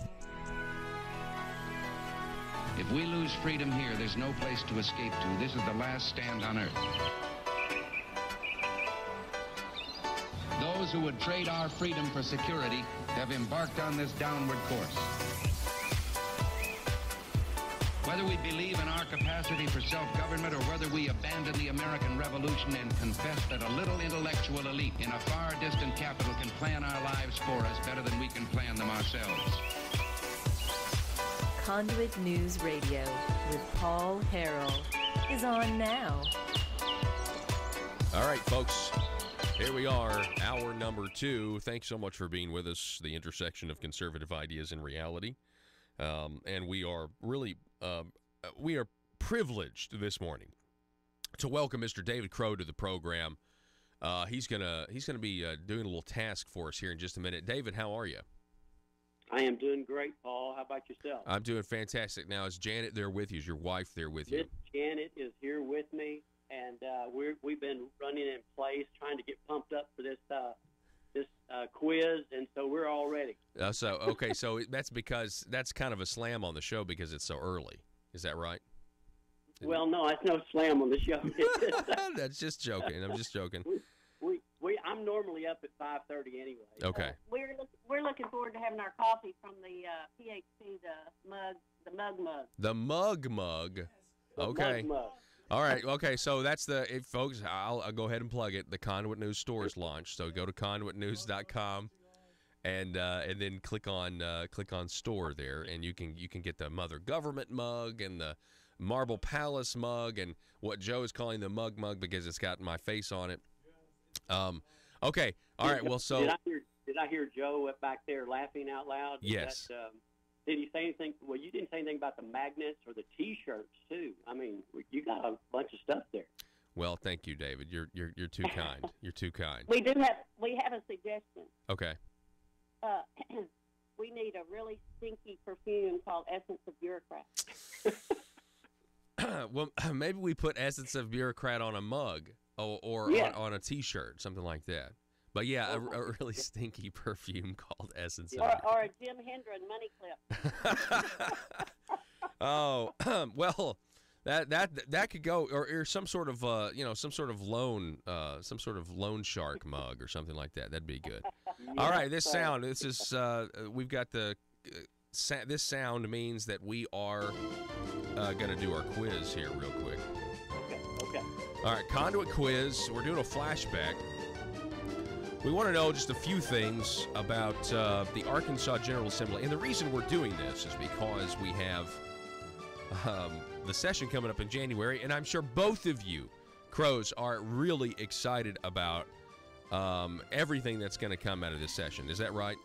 If we lose freedom here, there's no place to escape to. This is the last stand on earth. Those who would trade our freedom for security have embarked on this downward course. Whether we believe in our capacity for self-government or whether we abandon the American Revolution and confess that a little intellectual elite in a far distant capital can plan our lives for us better than we can plan them ourselves. Conduit News Radio with Paul Harrell is on now. All right, folks. Here we are, hour number 2. Thanks so much for being with us, the intersection of conservative ideas and reality. And we are really, we are privileged this morning to welcome Mr. David Crow to the program. He's gonna be doing a little task for us here in just a minute. David, how are you? I am doing great, Paul. How about yourself? I'm doing fantastic. Now, is Janet there with you? Is your wife there with you? Miss Janet is here with me, and we've been running in place trying to get pumped up for this quiz, and so we're all ready. Okay, so that's because that's kind of a slam on the show because it's so early. Is that right? Well, no, it's no slam on the show. That's just joking. I'm just joking. I'm normally up at 5:30 anyway. Okay. We're looking forward to having our coffee from the PHP, the mug. The mug. Okay. Mug. All right. Okay. So that's folks. I'll go ahead and plug it. The Conduit News store is launched. So go to conduitnews.com and then click on store there, and you can get the Mother Government mug and the Marble Palace mug and what Joe is calling the mug because it's got my face on it. Okay. All right. Well, so did I hear Joe back there laughing out loud? Yes. Did he say anything? Well, you didn't say anything about the magnets or the T-shirts too. I mean, you got a bunch of stuff there. Well, thank you, David. You're too kind. You're too kind. We have a suggestion. Okay. We need a really stinky perfume called Essence of Bureaucrat. Well, maybe we put Essence of Bureaucrat on a mug or on a T-shirt, something like that. But yeah, a really stinky perfume called Essence of or a Jim Hendren money clip. Oh, well, that could go, or some sort of loan shark mug or something like that. That'd be good. All right, this is we've got this sound means that we are going to do our quiz here real quick. Okay. All right, Conduit quiz. We're doing a flashback. We want to know just a few things about the Arkansas General Assembly. And the reason we're doing this is because we have the session coming up in January, and I'm sure both of you, Crows, are really excited about everything that's going to come out of this session. Is that right?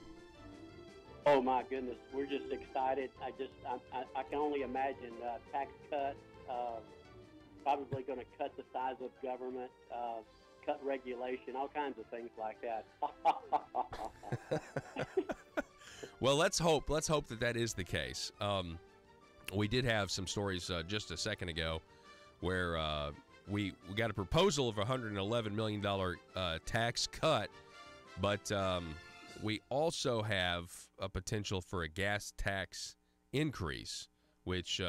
Oh, my goodness. We're just excited. I can only imagine tax cuts, probably going to cut the size of government, cut regulation, all kinds of things like that. Well, let's hope that is the case. We did have some stories just a second ago where we got a proposal of $111 million tax cut, but we also have a potential for a gas tax increase, which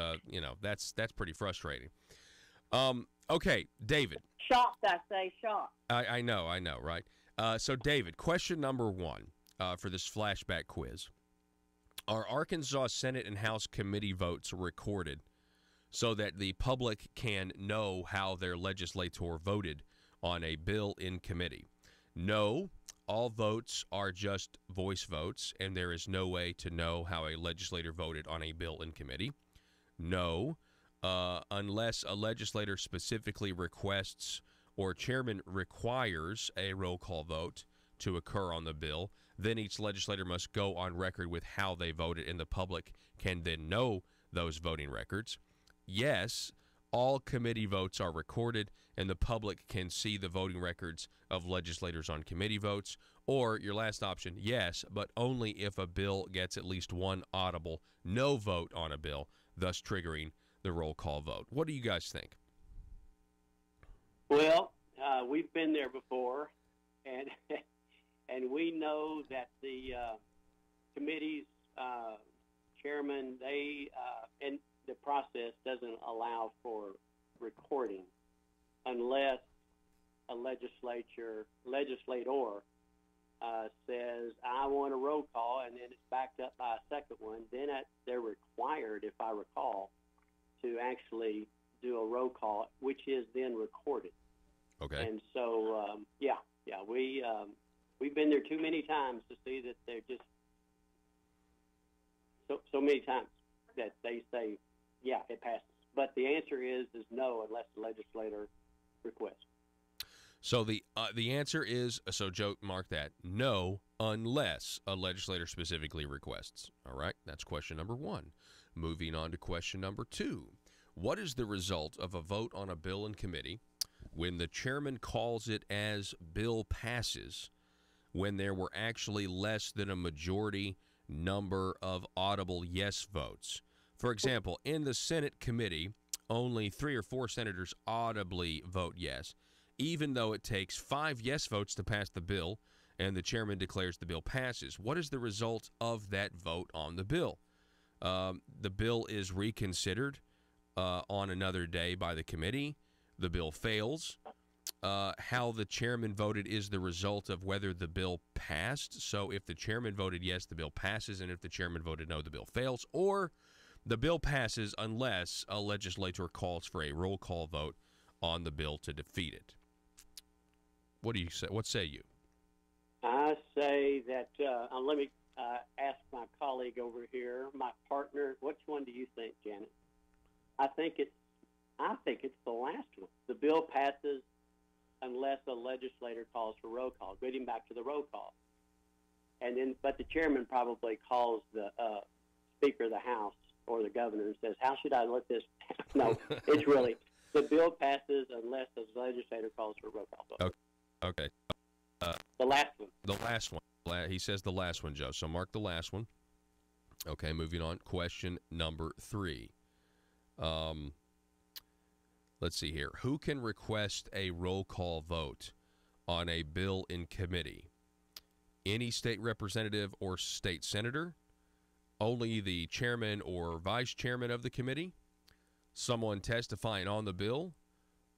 that's pretty frustrating. Okay, David. Shocked, I say, shocked. I know, right? So, David, question number 1 for this flashback quiz. Are Arkansas Senate and House committee votes recorded so that the public can know how their legislator voted on a bill in committee? No, all votes are just voice votes, and there is no way to know how a legislator voted on a bill in committee. No, unless a legislator specifically requests or chairman requires a roll call vote to occur on the bill, then each legislator must go on record with how they voted, and the public can then know those voting records. Yes, all committee votes are recorded, and the public can see the voting records of legislators on committee votes. Or your last option, yes, but only if a bill gets at least one audible no vote on a bill, thus triggering the roll call vote. What do you guys think? Well, we've been there before, and and we know that the committee's chairman, and the process doesn't allow for recording unless a legislator says, I want a roll call, and then it's backed up by a second one. Then they're required, if I recall, to actually do a roll call, which is then recorded. Okay. And so, we've been there too many times to see that they're just so many times that they say, yeah, it passes. But the answer is no, unless the legislator requests. So the answer is, so Joe, mark that, no, unless a legislator specifically requests. All right, that's question number 1. Moving on to question number 2. What is the result of a vote on a bill in committee when the chairman calls it as bill passes when there were actually less than a majority number of audible yes votes? For example, in the Senate committee, only 3 or 4 senators audibly vote yes, even though it takes 5 yes votes to pass the bill, and the chairman declares the bill passes. What is the result of that vote on the bill? The bill is reconsidered on another day by the committee. The bill fails. How the chairman voted is the result of whether the bill passed. So if the chairman voted yes, the bill passes, and if the chairman voted no, the bill fails. Or the bill passes unless a legislator calls for a roll call vote on the bill to defeat it. What do you say? What say you? I say that, let me ask my colleague over here, my partner, which one do you think, Janet? I think it's the last one. The bill passes unless a legislator calls for roll call. Getting back to the roll call. But the chairman probably calls the Speaker of the House or the governor and says, how should I let this? No, it's really, the bill passes unless the legislator calls for a roll call vote. Okay. The last one. The last one. He says the last one, Joe. So mark the last one. Okay, moving on. Question number 3. Let's see here. Who can request a roll call vote on a bill in committee? Any state representative or state senator? Only the chairman or vice chairman of the committee? Someone testifying on the bill?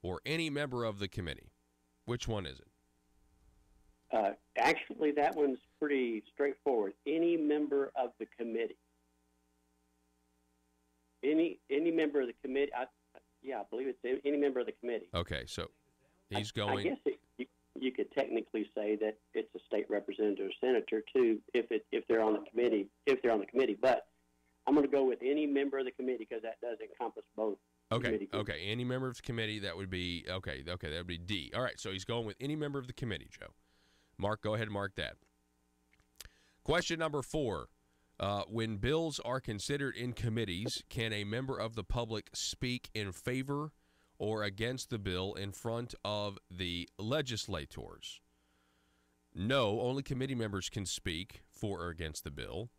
Or any member of the committee? Which one is it? Actually, that one's pretty straightforward. Any member of the committee. Any member of the committee. I believe it's any member of the committee. Okay, so he's going. I guess you could technically say that it's a state representative or senator too, if they're on the committee. But I'm going to go with any member of the committee because that does encompass both. Okay. Any member of the committee, that would be okay. That would be D. All right. So he's going with any member of the committee. Joe, go ahead and mark that. Question number 4. When bills are considered in committees, can a member of the public speak in favor or against the bill in front of the legislators? No, only committee members can speak for or against the bill.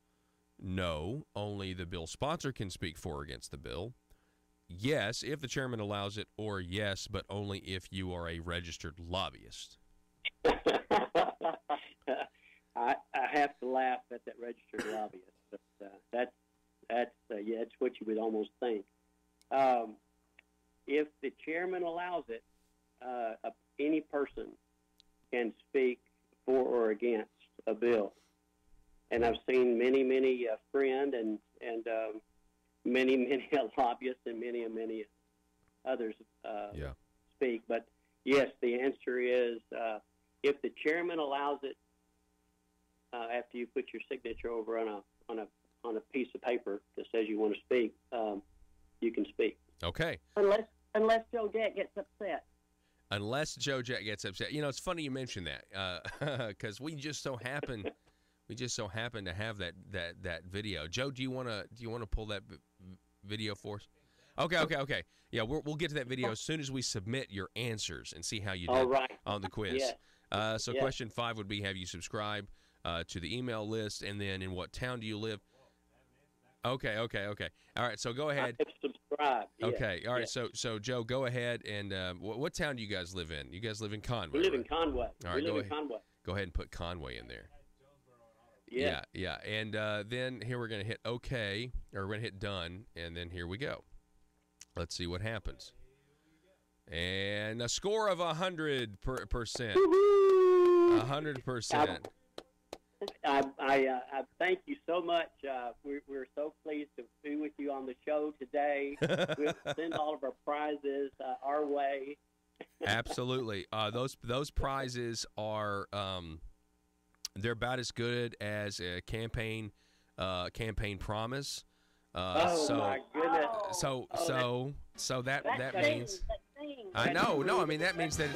No, only the bill sponsor can speak for or against the bill. Yes, if the chairman allows it, or yes, but only if you are a registered lobbyist. I have to laugh at that registered lobbyist. But that's what you would almost think. if the chairman allows it, any person can speak for or against a bill. And I've seen many friend and many lobbyists and many others speak. But yes, the answer is if the chairman allows it, after you put your signature over on a piece of paper that says you want to speak, you can speak. Okay. Unless Joe Jett gets upset. Unless Joe Jett gets upset. You know, it's funny you mention that because we just so happen to have that video. Joe, do you want to pull that video for us? Okay. Yeah, we'll get to that video as soon as we submit your answers and see how you did on the quiz. Yeah. Question 5 would be: have you subscribed to the email list, and then in what town do you live? Okay. All right, so go ahead. Subscribe. Okay, all right. Yeah. So Joe, go ahead and what town do you guys live in? You guys live in Conway. We live in Conway. All right, we live in Conway. Go ahead and put Conway in there. Yeah. And then here we're going to hit OK, or we're going to hit done, and then here we go. Let's see what happens. And a score of 100%. 100%. I thank you so much. We're so pleased to be with you on the show today. We'll send all of our prizes our way. Absolutely. Those prizes are they're about as good as a campaign promise. My goodness. So that means. I know. No, I mean that means that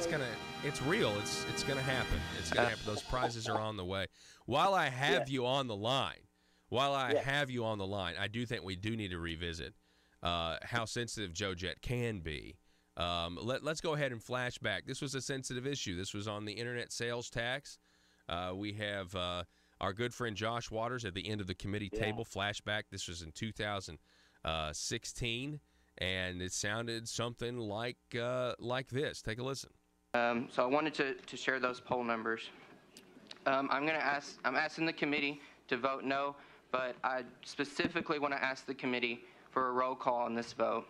it's real. It's gonna happen. It's gonna happen. Those prizes are on the way. While I have you on the line, I do think we do need to revisit how sensitive Joe Jett can be. Let's go ahead and flash back. This was a sensitive issue. This was on the internet sales tax. We have our good friend Josh Waters at the end of the committee table. Flashback. This was in 2016. And it sounded something like this. Take a listen. So I wanted to share those poll numbers. I'm asking the committee to vote no, but I specifically want to ask the committee for a roll call on this vote.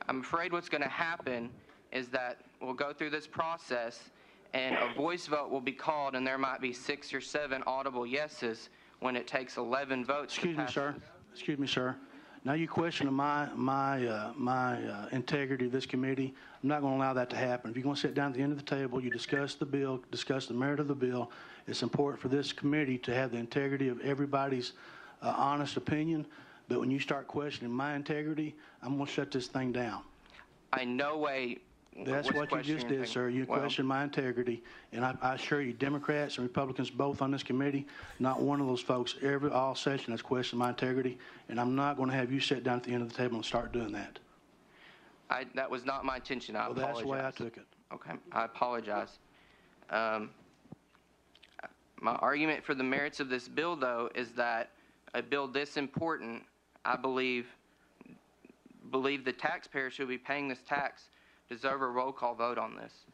I'm afraid what's going to happen is that we'll go through this process and a voice vote will be called, and there might be 6 or 7 audible yeses when it takes 11 votes to pass. Excuse me, sir. Now you question my integrity of this committee. I'm not going to allow that to happen. If you're going to sit down at the end of the table, you discuss the bill, discuss the merit of the bill. It's important for this committee to have the integrity of everybody's honest opinion. But when you start questioning my integrity, I'm going to shut this thing down. I no way. That's what you just did, sir. You questioned my integrity, and I assure you, Democrats and Republicans both on this committee, not one of those folks all session has questioned my integrity, and I'm not going to have you sit down at the end of the table and start doing that. That was not my intention. I apologize. That's the way I took it. Okay, I apologize. My argument for the merits of this bill, though, is that a bill this important, I believe the taxpayers should be paying this tax deserve a roll call vote on this.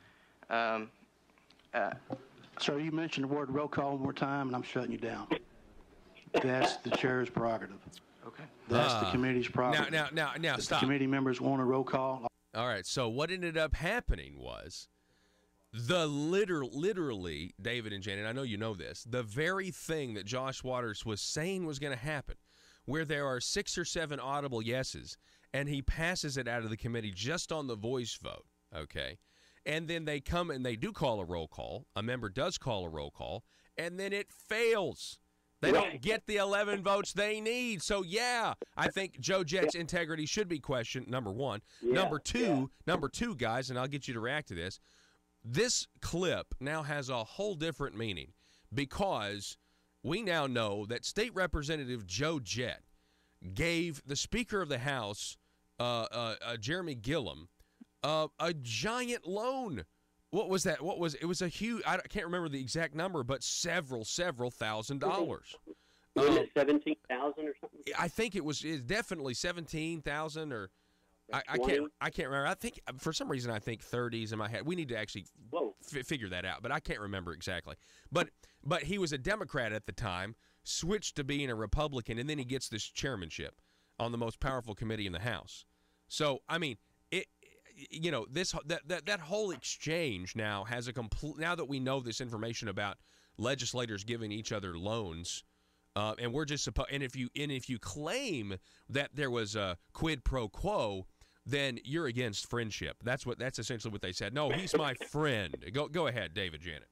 Sir, you mentioned the word roll call one more time, and I'm shutting you down. That's the chair's prerogative. Okay. That's the committee's prerogative. Now, if stop. The committee members want a roll call. All right. So what ended up happening was literally, David and Janet, I know you know this, the very thing that Josh Waters was saying was going to happen, where there are 6 or 7 audible yeses, and he passes it out of the committee just on the voice vote, okay? And then they come and they do call a roll call. A member does call a roll call, and then it fails. They don't get the 11 votes they need. So, yeah, I think Joe Jett's integrity should be questioned, number one. Number two, guys, and I'll get you to react to this, this clip now has a whole different meaning because we now know that State Representative Joe Jett gave the Speaker of the House, Jeremy Gillum, a giant loan. What was that? It was a huge, I can't remember the exact number, but several $1,000. Was it 17,000 or something? I think it's definitely 17,000 or I can't remember. I think for some reason I think 30s in my head. We need to actually figure that out, but I can't remember exactly. But he was a Democrat at the time, switched to being a Republican, and then he gets this chairmanship on the most powerful committee in the House. So, I mean, that whole exchange now has a complete. Now that we know this information about legislators giving each other loans, and we're just supposed. And if you claim that there was a quid pro quo, then you're against friendship. That's essentially what they said. No, he's my friend. Go ahead, David, Janet.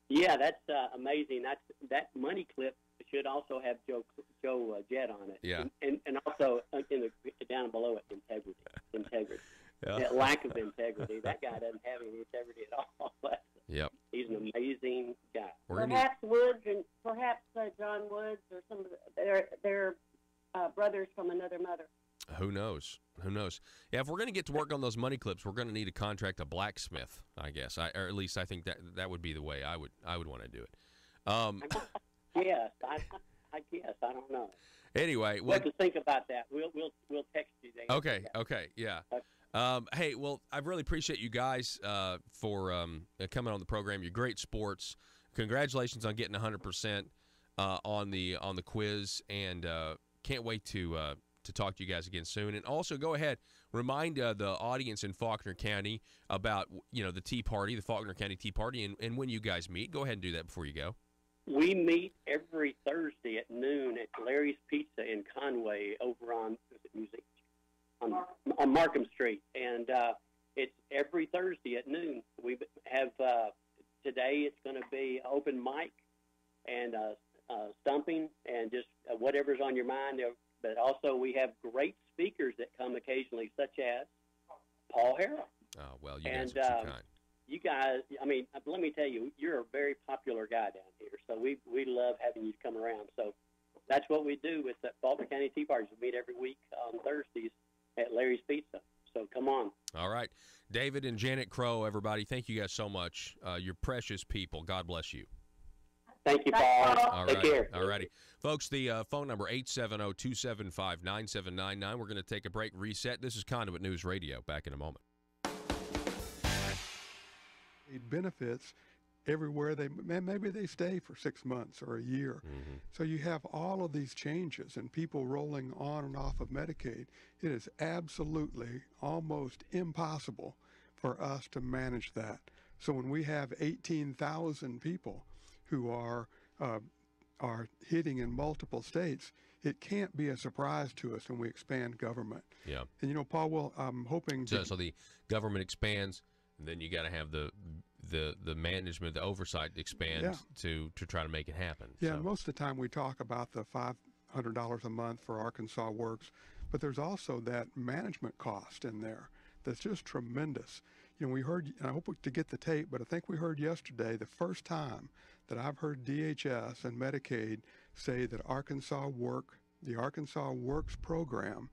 Yeah, that's amazing. That money clip should also have Joe Jett on it. Yeah. And also down below it, integrity. Yeah. That lack of integrity. That guy doesn't have any integrity at all. Yep. He's an amazing guy. Perhaps Woods and perhaps John Woods or some of their brothers from another mother. Who knows? Yeah, if we're going to get to work on those money clips, we're going to need to contract a blacksmith, I guess. Or at least I think that would be the way I would want to do it. Yes, I guess. I don't know. Anyway, we'll have to think about that. We'll text you. Okay, yeah. Hey, well, I really appreciate you guys for coming on the program. You're great sports. Congratulations on getting 100% on the quiz, and can't wait to talk to you guys again soon. And also, go ahead, remind the audience in Faulkner County about the Tea Party, the Faulkner County Tea Party, and when you guys meet. Go ahead and do that before you go. We meet every Thursday at noon at Larry's Pizza in Conway over on Markham Street, and it's every Thursday at noon. We have today it's going to be open mic and stumping and just whatever's on your mind. But also we have great speakers that come occasionally, such as Paul Harrell. Oh, well, you guys are too kind. You guys, let me tell you, you're a very popular guy down here, so we love having you come around. So that's what we do with the Faulkner County Tea Parties. We meet every week on Thursdays at Larry's Pizza. So come on. All right. David and Janet Crow, everybody, thank you guys so much. You're precious people. God bless you. Thank you, Paul. All Take care. All righty. Folks, the phone number, 870-275-9799. We're going to take a break, reset. This is Conduit News Radio. Back in a moment. Benefits everywhere maybe they stay for 6 months or a year. Mm-hmm. So you have all of these changes and people rolling on and off of Medicaid. It is absolutely almost impossible for us to manage that. So when we have 18,000 people who are hitting in multiple states, it can't be a surprise to us when we expand government. Yeah. And Paul, I'm hoping so the government expands, and then you got to have the management, the oversight expands to try to make it happen. Yeah, so. Most of the time we talk about the $500 a month for Arkansas Works, but there's also that management cost in there that's just tremendous. We heard, and I hope to get the tape, but I think we heard yesterday the first time that I've heard DHS and Medicaid say that the Arkansas Works program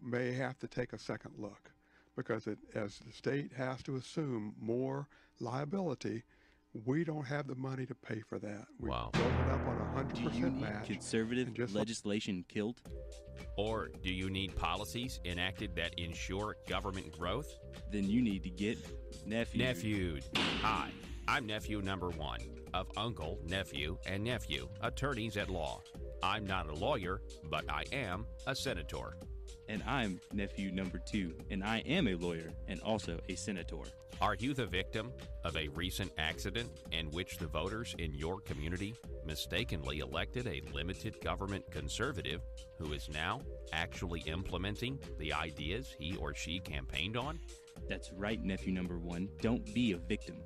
may have to take a second look, because as the state has to assume more liability, we don't have the money to pay for that. We built it up on 100% Do you need match. conservative legislation killed? Or do you need policies enacted that ensure government growth? Then you need to get Nephewed. Hi, I'm nephew number 1 of uncle, nephew, and nephew, attorneys at law. I'm not a lawyer, but I am a senator. And I'm nephew number 2, and I am a lawyer and also a senator. Are you the victim of a recent accident in which the voters in your community mistakenly elected a limited government conservative who is now actually implementing the ideas he or she campaigned on? That's right, nephew number 1. Don't be a victim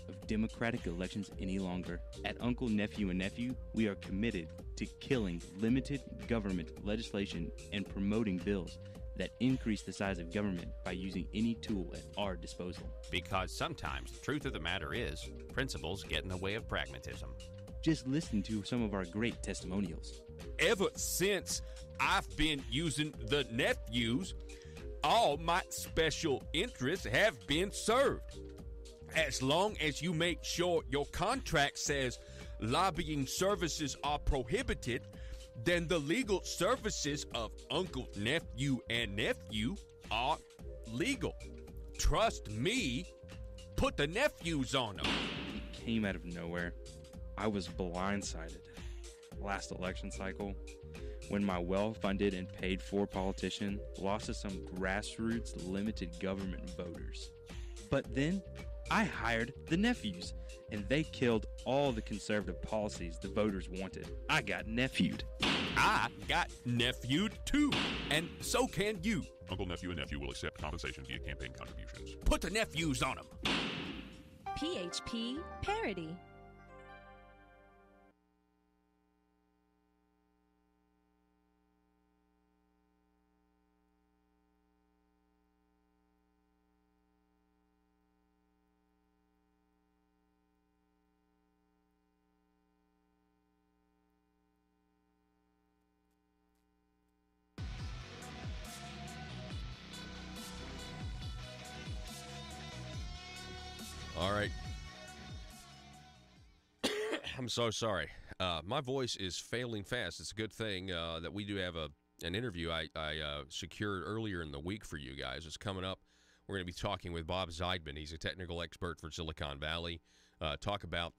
of democratic elections any longer. At Uncle, Nephew, and Nephew, we are committed to killing limited government legislation and promoting bills that increase the size of government by using any tool at our disposal. Because sometimes the truth of the matter is, principles get in the way of pragmatism. Just listen to some of our great testimonials. Ever since I've been using the nephews, all my special interests have been served. As long as you make sure your contract says lobbying services are prohibited, then the legal services of uncle, nephew, and nephew are legal. Trust me, put the nephews on them. It came out of nowhere. I was blindsided last election cycle when my well-funded and paid-for politician lost to some grassroots limited government voters. But then I hired the nephews, and they killed all the conservative policies the voters wanted. I got nephewed. I got nephewed too, and so can you. Uncle, nephew, and nephew will accept compensation via campaign contributions. Put the nephews on them. PHP Parody. All right. I'm so sorry. My voice is failing fast. It's a good thing that we do have an interview I secured earlier in the week for you guys. It's coming up. We're going to be talking with Bob Zeidman. He's a technical expert for Silicon Valley. Talk about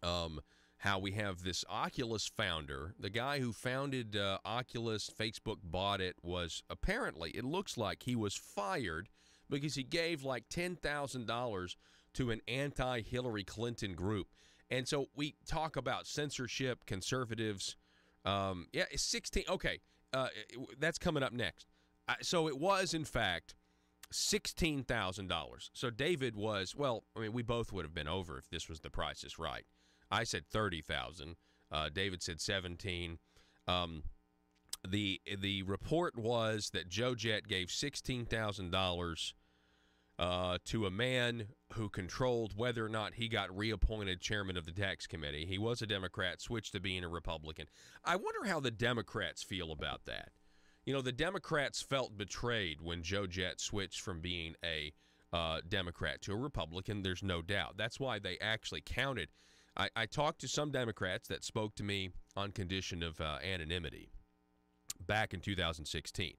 how we have this Oculus founder. The guy who founded Oculus, Facebook bought it, was apparently, it looks like he was fired because he gave like $10,000 to an anti-Hillary Clinton group. And so we talk about censorship, conservatives. Yeah, 16. Okay, that's coming up next. So it was, in fact, $16,000. So David was, well, I mean, we both would have been over if this was The Price is Right. I said 30,000. David said 17. The report was that Joe Jett gave $16,000 to a man who controlled whether or not he got reappointed chairman of the tax committee. He was a Democrat, switched to being a Republican. I wonder how the Democrats feel about that. You know, the Democrats felt betrayed when Joe Jett switched from being a Democrat to a Republican. There's no doubt. That's why they actually counted. I talked to some Democrats that spoke to me on condition of anonymity back in 2016.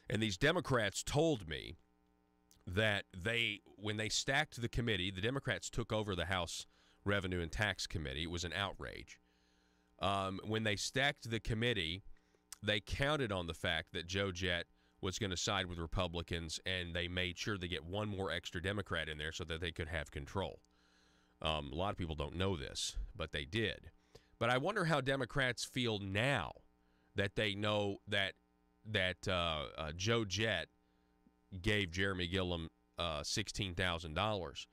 And these Democrats told me that when they stacked the committee, the Democrats took over the House Revenue and Tax Committee. It was an outrage. When they stacked the committee, they counted on the fact that Joe Jett was going to side with Republicans, and they made sure to get one more extra Democrat in there so that they could have control. A lot of people don't know this, but they did. But I wonder how Democrats feel now that they know that Joe Jett gave Jeremy Gillum $16,000.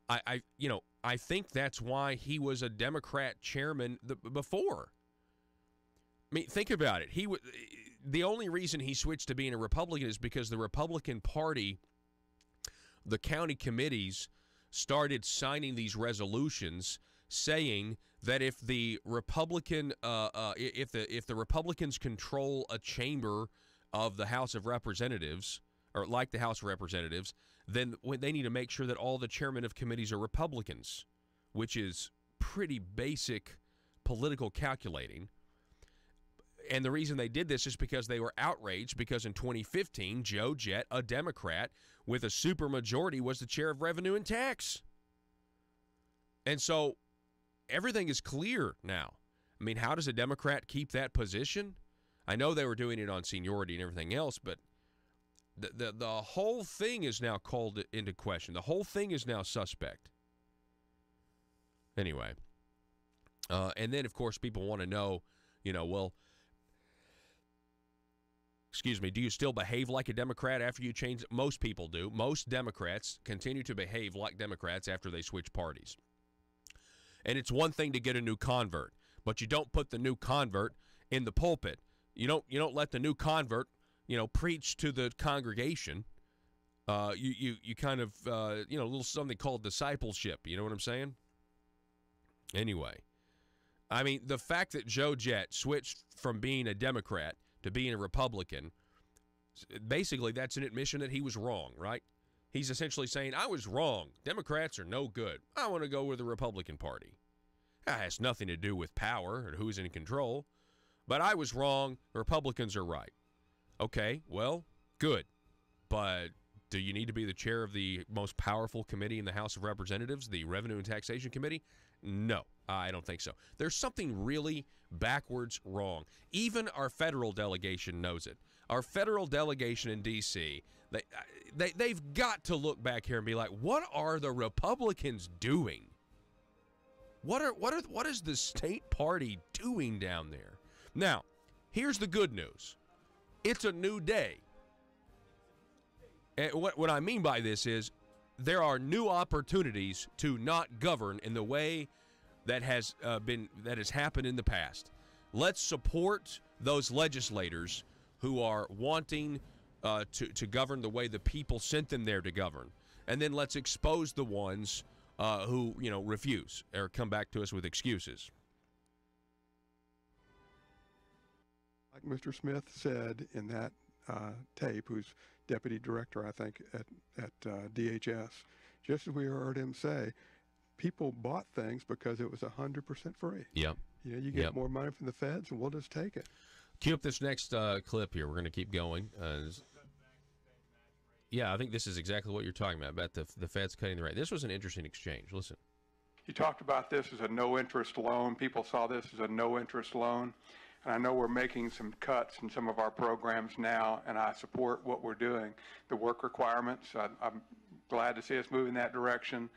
I think that's why he was a Democrat chairman before. I mean, think about it. The only reason he switched to being a Republican is because the Republican Party, the county committees, started signing these resolutions saying that if the Republicans control a chamber of the House of Representatives, or like the House of Representatives, then they need to make sure that all the chairmen of committees are Republicans, which is pretty basic political calculating. And the reason they did this is because they were outraged because in 2015, Joe Jett, a Democrat with a supermajority, was the chair of Revenue and Tax. And so everything is clear now. I mean, how does a Democrat keep that position? I know they were doing it on seniority and everything else, but the whole thing is now called into question. The whole thing is now suspect. Anyway, and then, of course, people want to know, well, excuse me, do you still behave like a Democrat after you change? Most people do. Most Democrats continue to behave like Democrats after they switch parties. And it's one thing to get a new convert, but you don't put the new convert in the pulpit. You don't let the new convert, preach to the congregation. You kind of, a little something called discipleship. You know what I'm saying? Anyway, I mean, the fact that Joe Jett switched from being a Democrat to being a Republican, basically that's an admission that he was wrong, right? He's essentially saying, I was wrong. Democrats are no good. I want to go with the Republican Party. That has nothing to do with power or who's in control. But I was wrong. The Republicans are right. Okay, well, good. But Do you need to be the chair of the most powerful committee in the House of Representatives, the Revenue and Taxation Committee? No, I don't think so. There's something really backwards wrong. Even our federal delegation knows it. Our federal delegation in D.C., they've got to look back here and be like, what are the Republicans doing? What is the state party doing down there? Now, here's the good news. It's a new day. And what I mean by this is there are new opportunities to not govern in the way that has happened in the past. Let's support those legislators who are wanting to govern the way the people sent them there to govern, and then let's expose the ones who refuse or come back to us with excuses. Like Mr. Smith said in that tape, who's deputy director, I think, at DHS, just as we heard him say, people bought things because it was 100% free. Yep. You get more money from the feds, and we'll just take it. Cue up this next clip here. We're going to keep going. Yeah, I think this is exactly what you're talking about the feds cutting the rate. This was an interesting exchange. Listen. You talked about this as a no-interest loan. People saw this as a no-interest loan. And I know we're making some cuts in some of our programs now, and I support what we're doing. The work requirements, I'm glad to see us move in that direction.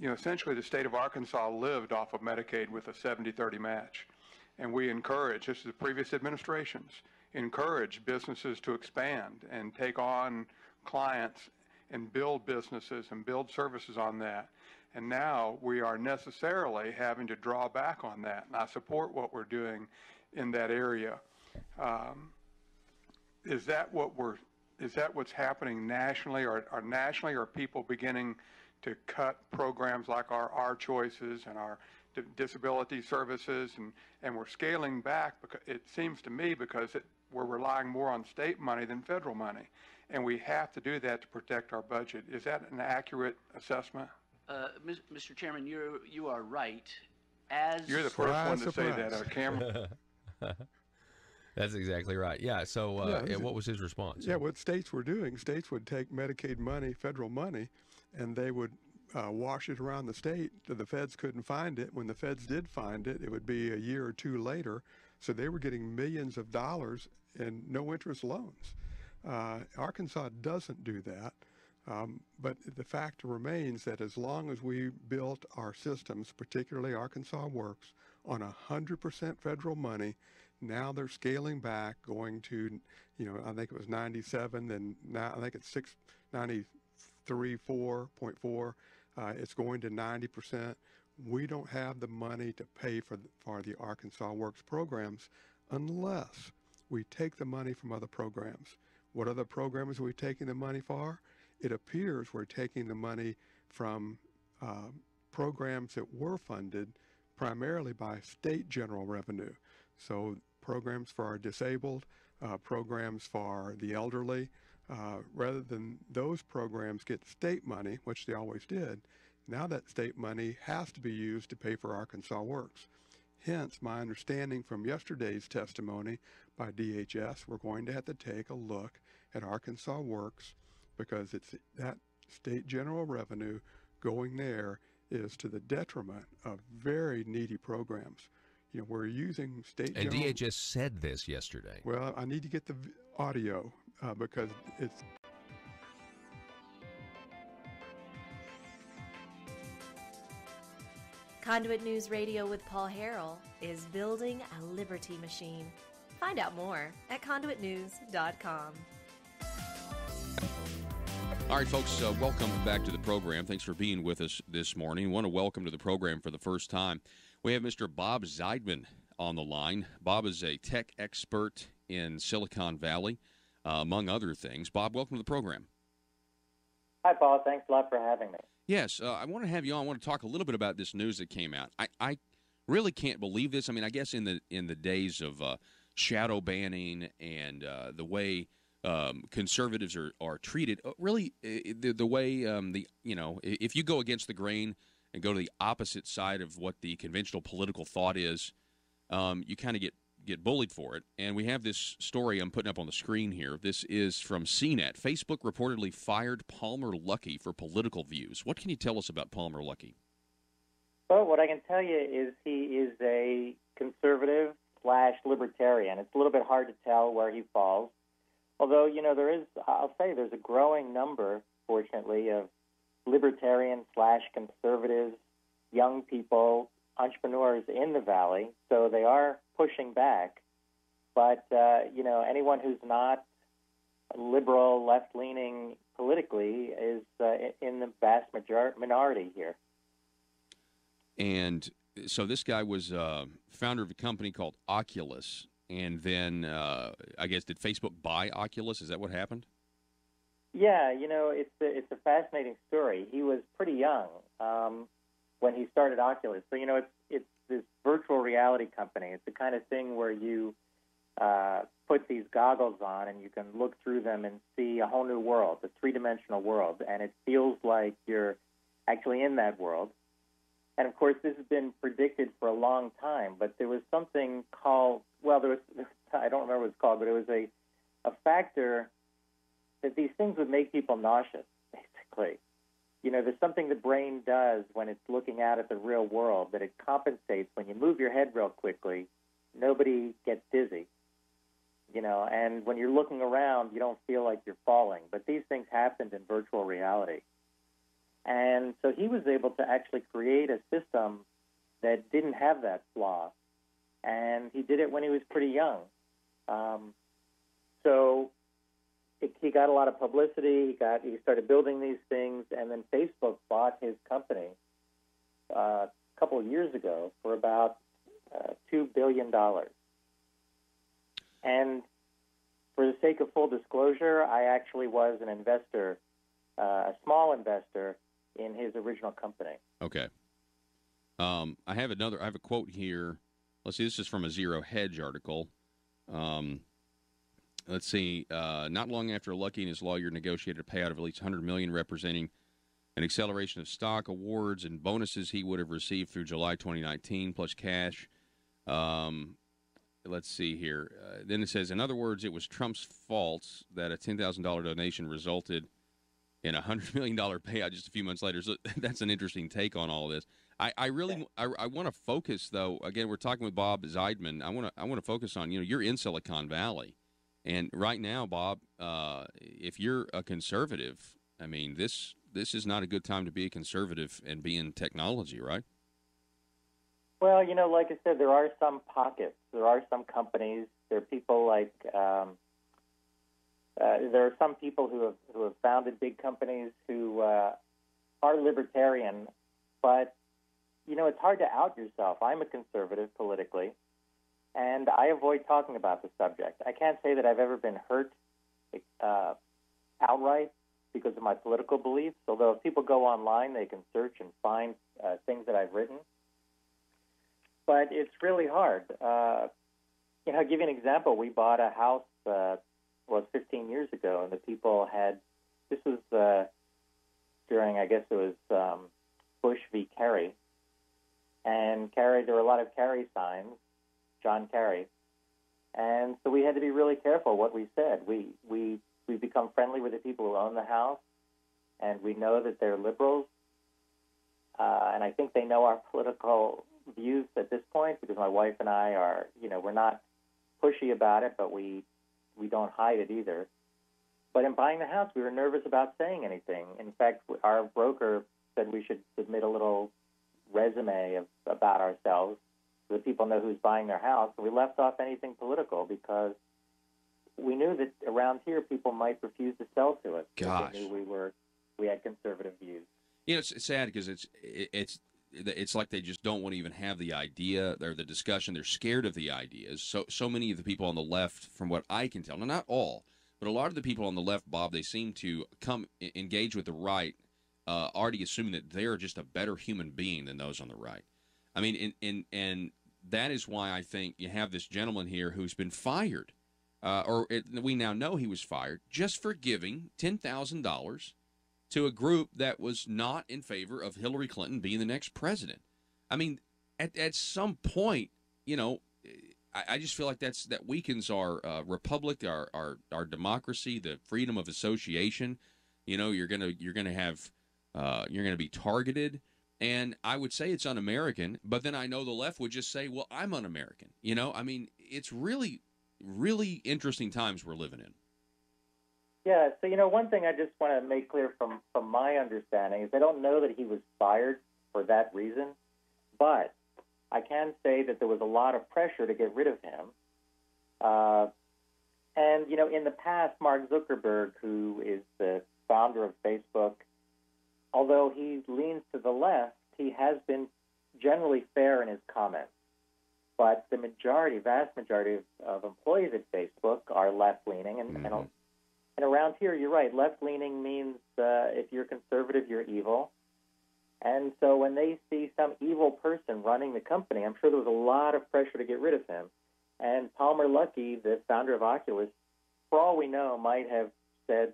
Essentially the state of Arkansas lived off of Medicaid with a 70-30 match. And we encourage, just as the previous administrations, encourage businesses to expand and take on clients and build businesses and build services on that. And now we are necessarily having to draw back on that. And I support what we're doing in that area. Is that what's happening nationally? Or nationally are people beginning to cut programs like our choices and our disability services, and we're scaling back, because it seems to me, because we're relying more on state money than federal money, and we have to do that to protect our budget. Is that an accurate assessment? Mr. Chairman, you are right. You're the first one to say that, Cameron. That's exactly right. Yeah. So, what was his response? Yeah, what states were doing, states would take Medicaid money, federal money, and they would wash it around the state. The feds couldn't find it. When the feds did find it, it would be a year or two later. So they were getting millions of dollars in no-interest loans. Arkansas doesn't do that. But the fact remains that as long as we built our systems, particularly Arkansas Works, on 100% federal money, now they're scaling back, going to, I think it was 97, and now I think it's 93.4. It's going to 90%. We don't have the money to pay for the Arkansas Works programs unless we take the money from other programs. What other programs are we taking the money for? It appears we're taking the money from programs that were funded primarily by state general revenue. So programs for our disabled, programs for the elderly, rather than those programs get state money, which they always did. Now that state money has to be used to pay for Arkansas Works. Hence, my understanding from yesterday's testimony by DHS, we're going to have to take a look at Arkansas Works, because it's that state general revenue going there is to the detriment of very needy programs. We're using state and general... DHS said this yesterday. Well, I need to get the audio because it's... Conduit News Radio with Paul Harrell is building a liberty machine. Find out more at conduitnews.com. All right, folks, welcome back to the program. Thanks for being with us this morning. I want to welcome to the program for the first time. We have Mr. Bob Zeidman on the line. Bob is a tech expert in Silicon Valley, among other things. Bob, welcome to the program. Hi, Paul. Thanks a lot for having me. Yes, I want to have you on. I want to talk a little bit about this news that came out. I really can't believe this. I mean, I guess in the days of shadow banning and the way conservatives are treated, really the way if you go against the grain and go to the opposite side of what the conventional political thought is, you kind of get bullied for it. And we have this story I'm putting up on the screen here. This is from CNET. Facebook reportedly fired Palmer Luckey for political views. What can you tell us about Palmer Luckey? Well, what I can tell you is he is a conservative / libertarian. It's a little bit hard to tell where he falls. Although, there's a growing number, fortunately, of libertarian / conservative young people, entrepreneurs in the Valley, so they are pushing back. But, anyone who's not liberal, left-leaning politically is in the vast minority here. And so this guy was founder of a company called Oculus, and then I guess did Facebook buy Oculus? Is that what happened? Yeah, it's a fascinating story. He was pretty young when he started Oculus. So, it's this virtual reality company. It's the kind of thing where you put these goggles on and you can look through them and see a whole new world, a three-dimensional world, and it feels like you're actually in that world. And, of course, this has been predicted for a long time, but there was something called, I don't remember what it's called, but it was a factor that these things would make people nauseous, basically. There's something the brain does when it's looking out at the real world that it compensates. When you move your head real quickly, nobody gets dizzy. And when you're looking around, you don't feel like you're falling. But these things happened in virtual reality. And so he was able to actually create a system that didn't have that flaw. And he did it when he was pretty young. He got a lot of publicity. He started building these things, and then Facebook bought his company a couple of years ago for about $2 billion. And for the sake of full disclosure, I actually was an investor, a small investor, in his original company. Okay. I have a quote here. Let's see, this is from a Zero Hedge article. Let's see. Not long after Luckey and his lawyer negotiated a payout of at least $100 million, representing an acceleration of stock awards and bonuses he would have received through July 2019, plus cash. Let's see here. Then it says, in other words, it was Trump's fault that a $10,000 donation resulted in a $100 million payout just a few months later. So that's an interesting take on all this. I want to focus, though. Again, we're talking with Bob Zeidman. I want to focus on, you're in Silicon Valley. And right now, Bob, if you're a conservative, I mean, this is not a good time to be a conservative and be in technology, right? Well, like I said, there are some pockets. There are some companies. There are people like there are some people who have founded big companies who are libertarian, but it's hard to out yourself. I'm a conservative politically, and I avoid talking about the subject. I can't say that I've ever been hurt outright because of my political beliefs, although if people go online, they can search and find things that I've written. But it's really hard. I'll give you an example. We bought a house, 15 years ago, and the people this was during, I guess it was Bush v. Kerry. And Kerry, there were a lot of Kerry signs, John Kerry. And so we had to be really careful what we said. We become friendly with the people who own the house, and we know that they're liberals. And I think they know our political views at this point, because my wife and I are, we're not pushy about it, but we don't hide it either. But in buying the house, we were nervous about saying anything. In fact, our broker said we should submit a little resume about ourselves so that people know who's buying their house. And we left off anything political because we knew that around here people might refuse to sell to us. Gosh. They knew we had conservative views. It's sad because it's like they just don't want to even have the idea or the discussion. They're scared of the ideas. So many of the people on the left, from what I can tell, now not all, but a lot of the people on the left, Bob, they seem to engage with the right, already assuming that they're just a better human being than those on the right. I mean, and that is why I think you have this gentleman here who's been fired, we now know he was fired just for giving $10,000 to a group that was not in favor of Hillary Clinton being the next president. I mean, at some point, I just feel like that weakens our republic, our democracy, the freedom of association. You're gonna be targeted, and I would say it's un-American. But then I know the left would just say, "Well, I'm un-American." It's really, really interesting times we're living in. Yeah. So one thing I just want to make clear from my understanding is I don't know that he was fired for that reason, but I can say that there was a lot of pressure to get rid of him. And in the past, Mark Zuckerberg, who is the founder of Facebook, although he leans to the left, he has been generally fair in his comments. But the vast majority of employees at Facebook are left-leaning. And around here, you're right, left-leaning means if you're conservative, you're evil. And so when they see some evil person running the company, I'm sure there was a lot of pressure to get rid of him. And Palmer Luckey, the founder of Oculus, for all we know, might have said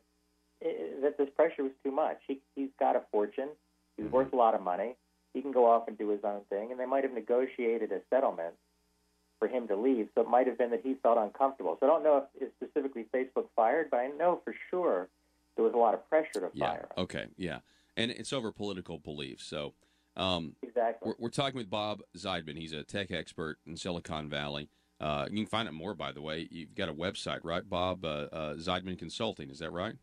that this pressure was too much. He's got a fortune. He's worth a lot of money. He can go off and do his own thing. And they might have negotiated a settlement for him to leave. So it might have been that he felt uncomfortable. So I don't know if specifically Facebook fired, but I know for sure there was a lot of pressure to fire him. Okay, yeah. And it's over political beliefs. So exactly. We're talking with Bob Zeidman. He's a tech expert in Silicon Valley. You can find out more, by the way. You've got a website, right, Bob? Zeidman Consulting. Is that right?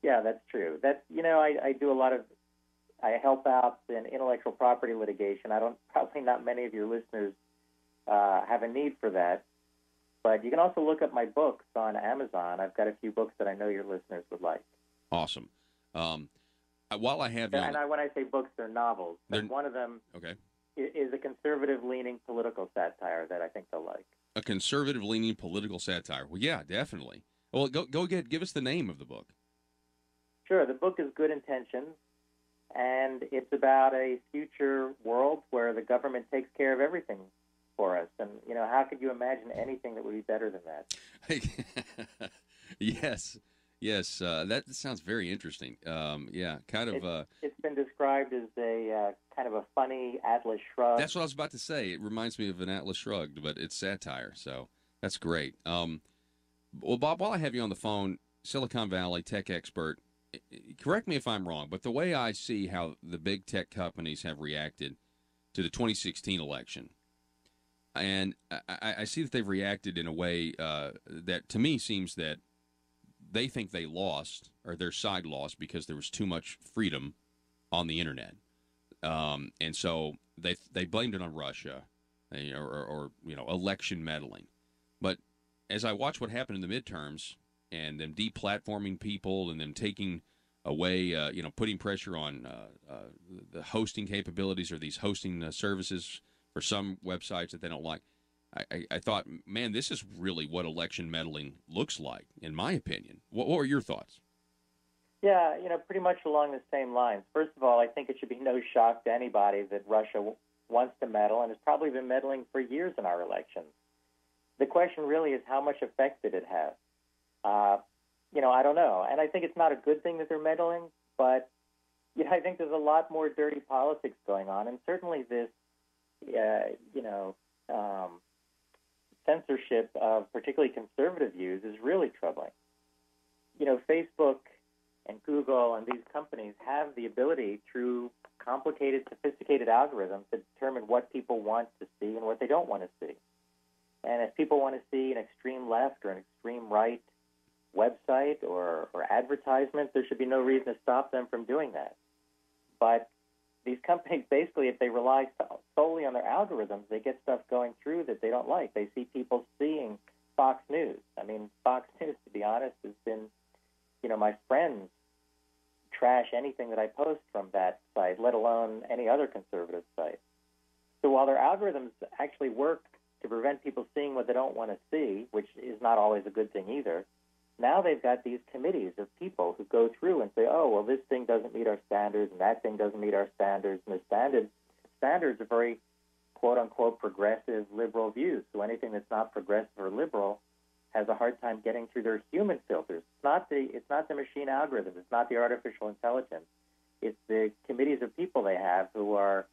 Yeah, that's true. I do a lot of, I help out in intellectual property litigation. Probably not many of your listeners have a need for that. But you can also look up my books on Amazon. I've got a few books that I know your listeners would like. Awesome. While I have you, when I say books, they're novels. One of them is a conservative-leaning political satire that I think they'll like. A conservative-leaning political satire. Well, yeah, definitely. Well, go ahead. Give us the name of the book. Sure. The book is Good Intentions, and it's about a future world where the government takes care of everything for us. And, how could you imagine anything that would be better than that? Yes. Yes, that sounds very interesting. It's been described as a kind of a funny Atlas Shrugged. That's what I was about to say. It reminds me of an Atlas Shrugged, but it's satire, so that's great. Well, Bob, while I have you on the phone, Silicon Valley tech expert, correct me if I'm wrong, but the way I see how the big tech companies have reacted to the 2016 election, and I see that they've reacted in a way that to me seems that they think they lost, or their side lost, because there was too much freedom on the internet, and so they blamed it on Russia, or election meddling. But as I watch what happened in the midterms, and them deplatforming people, and them taking away, putting pressure on the hosting capabilities or these hosting services for some websites that they don't like, I thought, man, this is really what election meddling looks like, in my opinion. What were your thoughts? Yeah, pretty much along the same lines. First of all, I think it should be no shock to anybody that Russia wants to meddle and has probably been meddling for years in our elections. The question really is how much effect did it have? I don't know. And I think it's not a good thing that they're meddling, but I think there's a lot more dirty politics going on. And certainly this, censorship of particularly conservative views is really troubling. Facebook and Google and these companies have the ability through complicated, sophisticated algorithms to determine what people want to see and what they don't want to see. And if people want to see an extreme left or an extreme right website or advertisement, there should be no reason to stop them from doing that. But these companies, basically, if they rely solely on their algorithms, they get stuff going through that they don't like. They see people seeing Fox News. I mean, Fox News, to be honest, has been, my friends trash anything that I post from that site, let alone any other conservative site. So while their algorithms actually work to prevent people seeing what they don't want to see, which is not always a good thing either, now they've got these committees of people who go through and say, oh, well, this thing doesn't meet our standards, and that thing doesn't meet our standards, and the standards are very, quote-unquote, progressive, liberal views. So anything that's not progressive or liberal has a hard time getting through their human filters. It's not the machine algorithm. It's not the artificial intelligence. It's the committees of people they have who are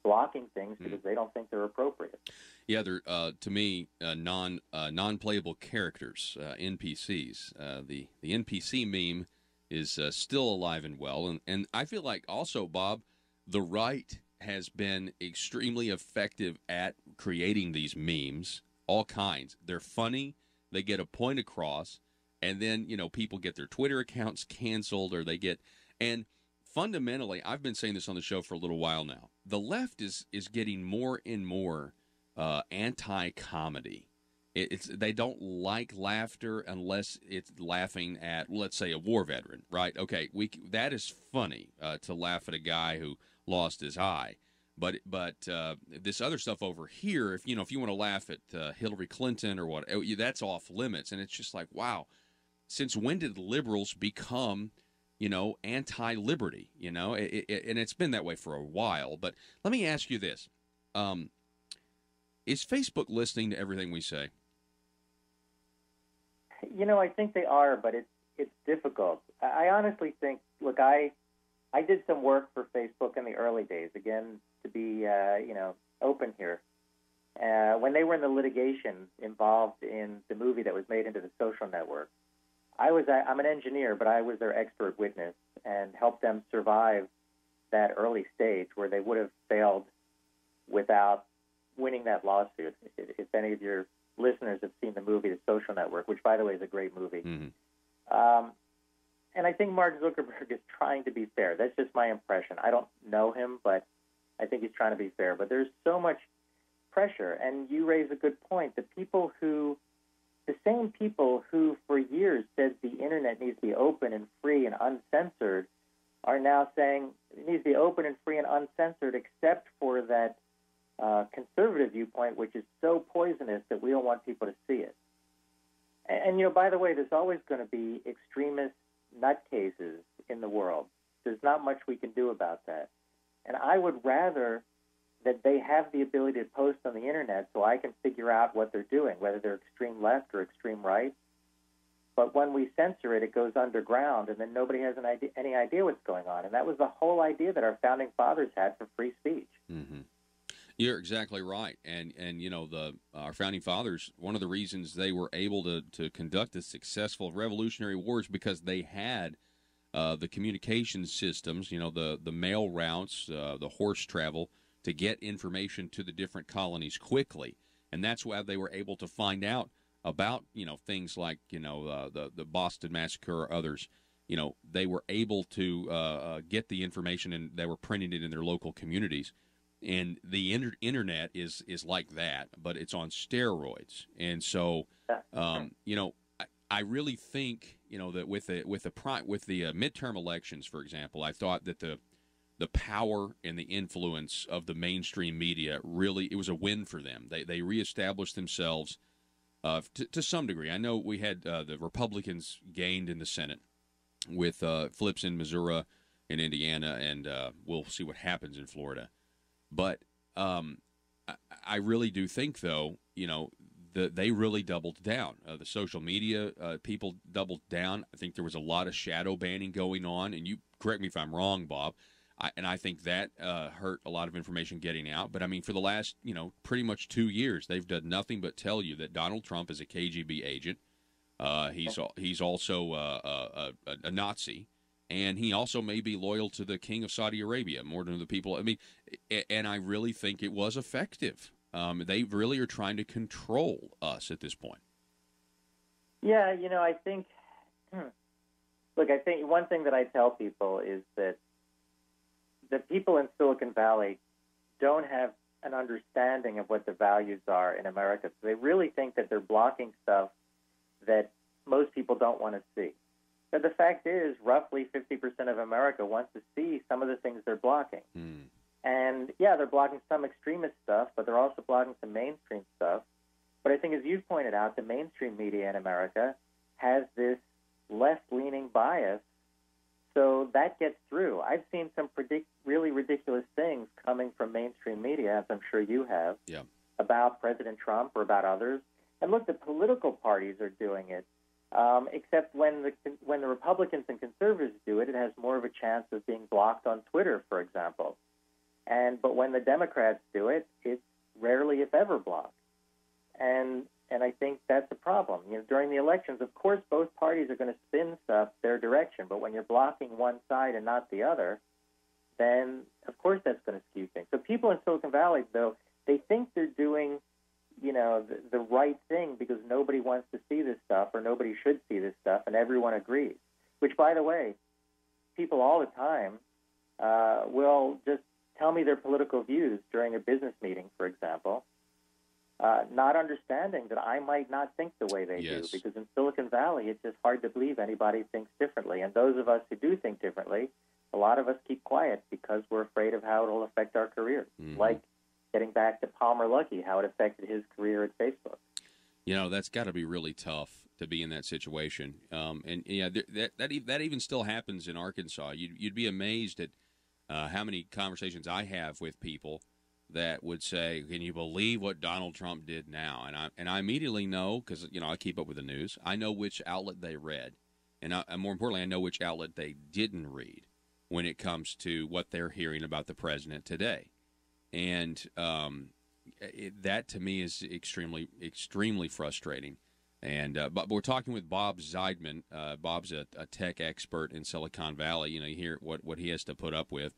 blocking things because they don't think they're appropriate. Yeah, they're to me non-playable characters, NPCs. The NPC meme is still alive and well, and I feel like also, Bob, the right has been extremely effective at creating these memes, all kinds. They're funny, they get a point across, and then people get their Twitter accounts canceled, or they get and. Fundamentally, I've been saying this on the show for a little while now. The left is getting more and more anti-comedy. They don't like laughter unless it's laughing at, let's say, a war veteran, right? Okay, that is funny to laugh at a guy who lost his eye, but this other stuff over here, if you want to laugh at Hillary Clinton or what, that's off limits. And it's just like, wow, since when did liberals become anti-liberty, and it's been that way for a while. But let me ask you this. Is Facebook listening to everything we say? I think they are, but it's difficult. I honestly think, look, I did some work for Facebook in the early days, again, to be, open here. When they were in the litigation involved in the movie that was made into The Social Network, I'm an engineer, but I was their expert witness and helped them survive that early stage where they would have failed without winning that lawsuit. If any of your listeners have seen the movie The Social Network, which, by the way, is a great movie. Mm-hmm. And I think Mark Zuckerberg is trying to be fair. That's just my impression. I don't know him, but I think he's trying to be fair. But there's so much pressure, and you raise a good point. The same people who for years said the internet needs to be open and free and uncensored are now saying it needs to be open and free and uncensored except for that conservative viewpoint, which is so poisonous that we don't want people to see it. And by the way, there's always going to be extremist nutcases in the world. There's not much we can do about that. And I would rather that they have the ability to post on the internet so I can figure out what they're doing, whether they're extreme left or extreme right. But when we censor it, it goes underground, and then nobody has any idea what's going on. And that was the whole idea that our founding fathers had for free speech. Mm-hmm. You're exactly right. And our founding fathers, one of the reasons they were able to conduct a successful Revolutionary Wars because they had the communication systems, the mail routes, the horse travel, to get information to the different colonies quickly. And that's why they were able to find out about, things like, the Boston Massacre or others. They were able to get the information, and they were printing it in their local communities. And the internet is like that, but it's on steroids. And so, I really think, that with the midterm elections, for example, I thought that the power and the influence of the mainstream media it was a win for them. They reestablished themselves to some degree. I know we had the Republicans gained in the Senate with flips in Missouri and Indiana, and we'll see what happens in Florida. But I really do think, though, they really doubled down. The social media people doubled down. I think there was a lot of shadow banning going on, and you correct me if I'm wrong, Bob. I think that hurt a lot of information getting out. But, I mean, for the last, pretty much 2 years, they've done nothing but tell you that Donald Trump is a KGB agent. He's also a Nazi. And he also may be loyal to the king of Saudi Arabia more than the people. I mean, and I really think it was effective. They really are trying to control us at this point. Yeah, I think, look, I think one thing that I tell people is that the people in Silicon Valley don't have an understanding of what the values are in America. So they really think that they're blocking stuff that most people don't want to see. But the fact is, roughly 50% of America wants to see some of the things they're blocking. Mm. And, yeah, they're blocking some extremist stuff, but they're also blocking some mainstream stuff. But I think, as you've pointed out, the mainstream media in America has this left-leaning bias, so that gets through. I've seen some really ridiculous things coming from mainstream media, as I'm sure you have, about President Trump or about others. And look, the political parties are doing it. Except when the Republicans and conservatives do it, it has more of a chance of being blocked on Twitter, for example. But when the Democrats do it, it's rarely, if ever, blocked. And I think that's a problem. During the elections, of course, both parties are going to spin stuff their direction. But when you're blocking one side and not the other, then of course that's going to skew things. So people in Silicon Valley, though, they think they're doing, the right thing because nobody wants to see this stuff or nobody should see this stuff, and everyone agrees. Which, by the way, people all the time will just tell me their political views during a business meeting, for example, not understanding that I might not think the way they do, because in Silicon Valley, it's just hard to believe anybody thinks differently. And those of us who do think differently, a lot of us keep quiet because we're afraid of how it'll affect our careers. Like getting back to Palmer Luckey, how it affected his career at Facebook. That's got to be really tough to be in that situation. And yeah, that even still happens in Arkansas. You'd be amazed at how many conversations I have with people that would say, "Can you believe what Donald Trump did now?" And I immediately know, because I keep up with the news. I know which outlet they read, and more importantly, I know which outlet they didn't read when it comes to what they're hearing about the president today. And that to me is extremely, extremely frustrating. And but we're talking with Bob Zeidman. Bob's a tech expert in Silicon Valley. You hear what he has to put up with.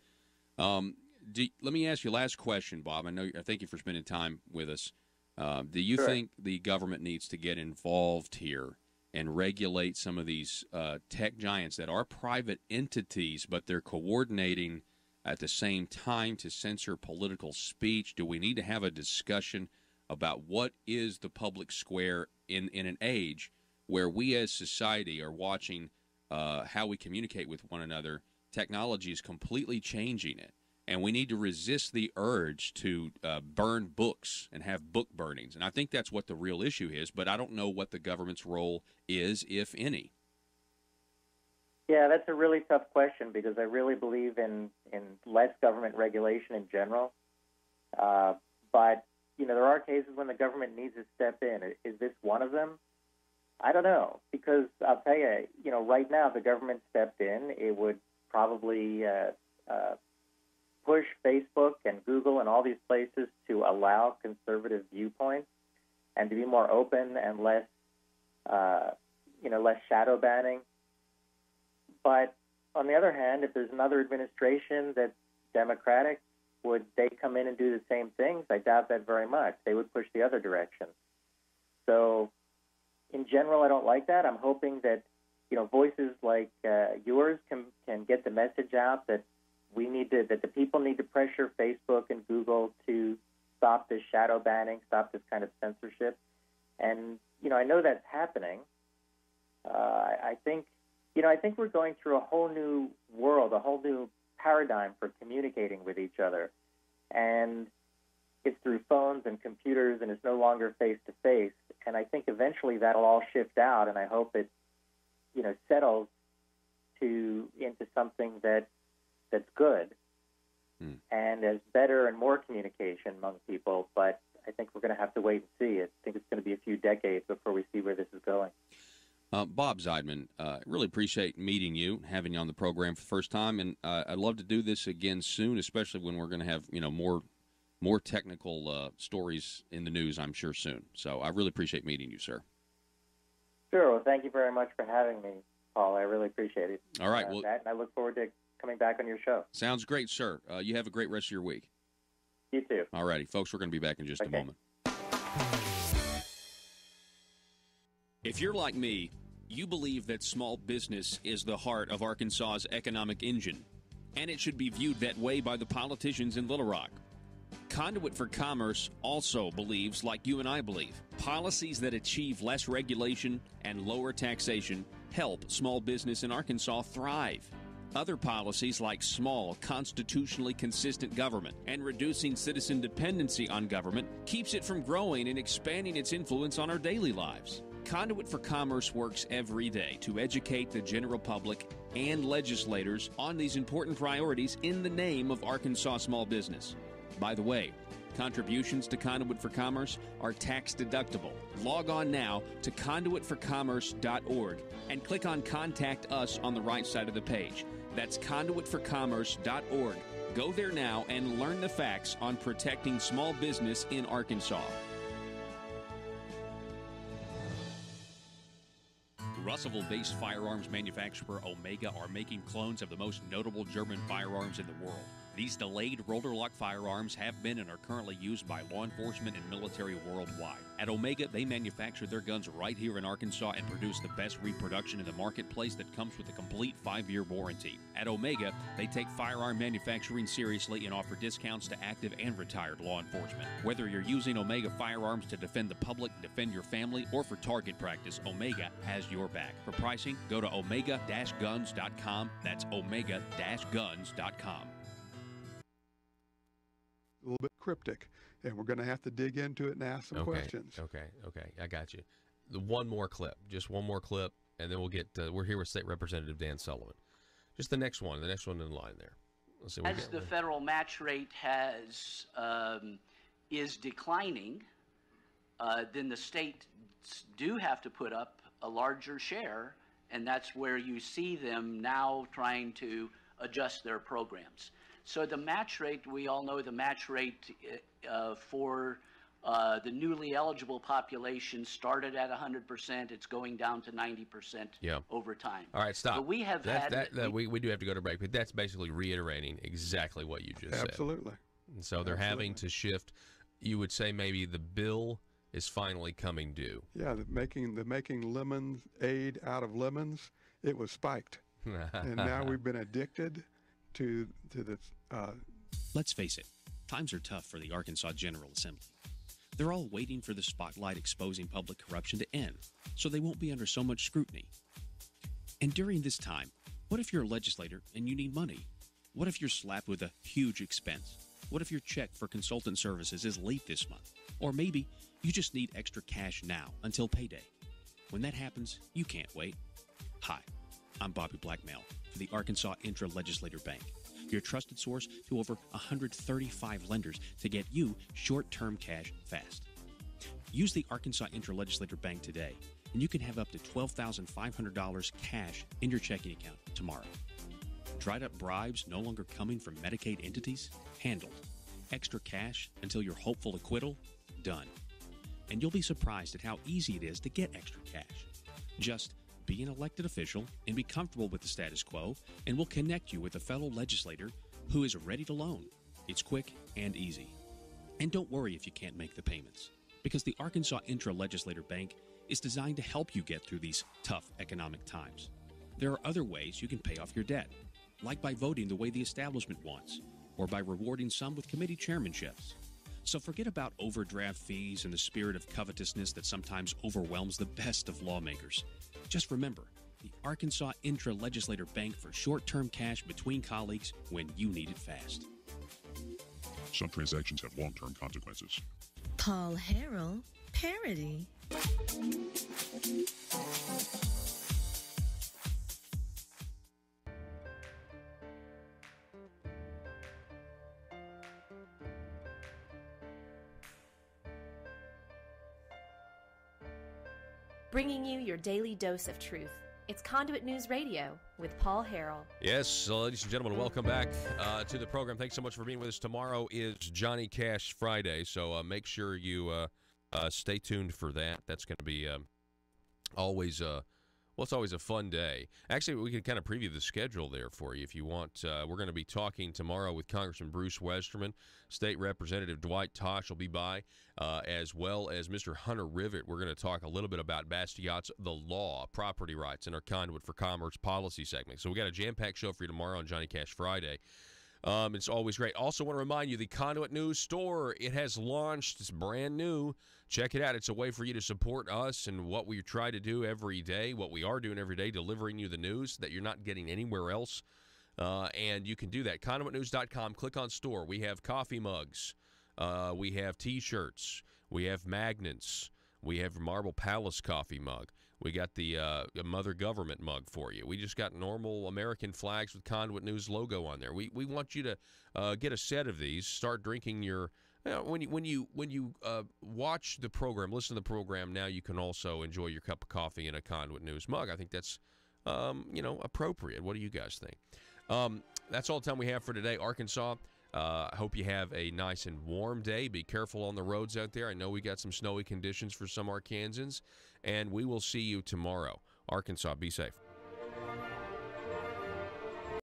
Let me ask you last question, Bob. I thank you for spending time with us. Do you think the government needs to get involved here and regulate some of these tech giants that are private entities, but they're coordinating at the same time to censor political speech? Do we need to have a discussion about what is the public square in an age where we as society are watching how we communicate with one another? Technology is completely changing it, and we need to resist the urge to burn books and have book burnings. And I think that's what the real issue is, but I don't know what the government's role is, if any. Yeah, that's a really tough question because I really believe in less government regulation in general. But, there are cases when the government needs to step in. Is this one of them? I don't know, because I'll tell you, right now, if the government stepped in, it would probably push Facebook and Google and all these places to allow conservative viewpoints and to be more open and less shadow banning. But on the other hand, if there's another administration that's Democratic, would they come in and do the same things? I doubt that very much. They would push the other direction. So in general, I don't like that. I'm hoping that, voices like yours can get the message out that that the people need to pressure Facebook and Google to stop this shadow banning, stop this kind of censorship. And, I know that's happening. I think we're going through a whole new world, a whole new paradigm for communicating with each other. And it's through phones and computers, and it's no longer face-to-face. And I think eventually that'll all shift out, and I hope it, settles into something that's good and has better and more communication among people. But I think we're going to have to wait and see. I think it's going to be a few decades before we see where this is going. Bob Zeidman, really appreciate meeting you, having you on the program for the first time, and I'd love to do this again soon, especially when we're going to have more technical stories in the news, I'm sure, soon. So I really appreciate meeting you, sir. Sure. Well, thank you very much for having me, Paul. I really appreciate it. All right. And I look forward to coming back on your show. Sounds great, sir. You have a great rest of your week. You too. All righty, folks. We're going to be back in just a moment. If you're like me, you believe that small business is the heart of Arkansas's economic engine, and it should be viewed that way by the politicians in Little Rock. Conduit for Commerce also believes, like you and I believe, policies that achieve less regulation and lower taxation help small business in Arkansas thrive. Other policies like small, constitutionally consistent government and reducing citizen dependency on government keeps it from growing and expanding its influence on our daily lives. Conduit for Commerce works every day to educate the general public and legislators on these important priorities in the name of Arkansas small business. By the way, contributions to Conduit for Commerce are tax deductible. Log on now to conduitforcommerce.org and click on Contact Us on the right side of the page. That's conduitforcommerce.org. Go there now and learn the facts on protecting small business in Arkansas. Russellville-based firearms manufacturer Omega are making clones of the most notable German firearms in the world. These delayed rotor-lock firearms have been and are currently used by law enforcement and military worldwide. At Omega, they manufacture their guns right here in Arkansas and produce the best reproduction in the marketplace that comes with a complete 5-year warranty. At Omega, they take firearm manufacturing seriously and offer discounts to active and retired law enforcement. Whether you're using Omega firearms to defend the public, defend your family, or for target practice, Omega has your back. For pricing, go to omega-guns.com. That's omega-guns.com. A little bit cryptic, and we're going to have to dig into it and ask some questions. Okay, I got you. One more clip, just one more clip, and then we'll get. We're here with State Representative Dan Sullivan. Just the next one in line there. Let's see. As the federal match rate is declining, then the states do have to put up a larger share, and that's where you see them now trying to adjust their programs. So the match rate, we all know the match rate for the newly eligible had started at 100%. It's going down to 90% over time. All right, stop. But we have we do have to go to break, but that's basically reiterating exactly what you just said. Absolutely. And so they're having to shift. You would say maybe the bill is finally coming due. Yeah, making lemonade out of lemons, it was spiked. And now we've been addicted to the Let's face it, times are tough for the Arkansas General Assembly. They're all waiting for the spotlight exposing public corruption to end, so they won't be under so much scrutiny. And during this time, what if you're a legislator and you need money? What if you're slapped with a huge expense? What if your check for consultant services is late this month? Or maybe you just need extra cash now until payday. When that happens, you can't wait. Hi, I'm Bobby Blackmail for the Arkansas Intra-Legislator Bank, your trusted source to over 135 lenders to get you short-term cash fast. Use the Arkansas Intra-Legislator Bank today, and you can have up to $12,500 cash in your checking account tomorrow. Dried-up bribes no longer coming from Medicaid entities? Handled. Extra cash until your hopeful acquittal? Done. And you'll be surprised at how easy it is to get extra cash. Just be an elected official and be comfortable with the status quo, and we'll connect you with a fellow legislator who is ready to loan. It's quick and easy. And don't worry if you can't make the payments, because the Arkansas Intra-Legislator Bank is designed to help you get through these tough economic times. There are other ways you can pay off your debt, like by voting the way the establishment wants, or by rewarding some with committee chairmanships. So forget about overdraft fees and the spirit of covetousness that sometimes overwhelms the best of lawmakers. Just remember, the Arkansas Intra-Legislator Bank for short-term cash between colleagues when you need it fast. Some transactions have long-term consequences. Paul Harrell, parody. Bringing you your daily dose of truth. It's Conduit News Radio with Paul Harrell. Yes, ladies and gentlemen, welcome back to the program. Thanks so much for being with us. Tomorrow is Johnny Cash Friday, so make sure you stay tuned for that. That's going to be always it's always a fun day. Actually, we can kind of preview the schedule there for you if you want. We're going to be talking tomorrow with Congressman Bruce Westerman. State Representative Dwight Tosh will be by, as well as Mr. Hunter Rivet. We're going to talk a little bit about Bastiat's The Law, Property Rights, and our Conduit for Commerce policy segment. So we got a jam-packed show for you tomorrow on Johnny Cash Friday. It's always great. Also want to remind you, the Conduit News Store, it has launched. It's brand new. Check it out. It's a way for you to support us and what we try to do every day, what we are doing every day, delivering you the news that you're not getting anywhere else. And you can do that. ConduitNews.com. Click on store. We have coffee mugs. We have T-shirts. We have magnets. We have Marble Palace coffee mug. We got the Mother Government mug for you. We just got normal American flags with Conduit News logo on there. We want you to get a set of these. Start drinking your. When you watch the program, listen to the program. Now you can also enjoy your cup of coffee in a Conduit News mug. I think that's appropriate. What do you guys think? That's all the time we have for today, Arkansas. I hope you have a nice and warm day. Be careful on the roads out there. I know we got some snowy conditions for some Arkansans, and we will see you tomorrow. Arkansas, be safe.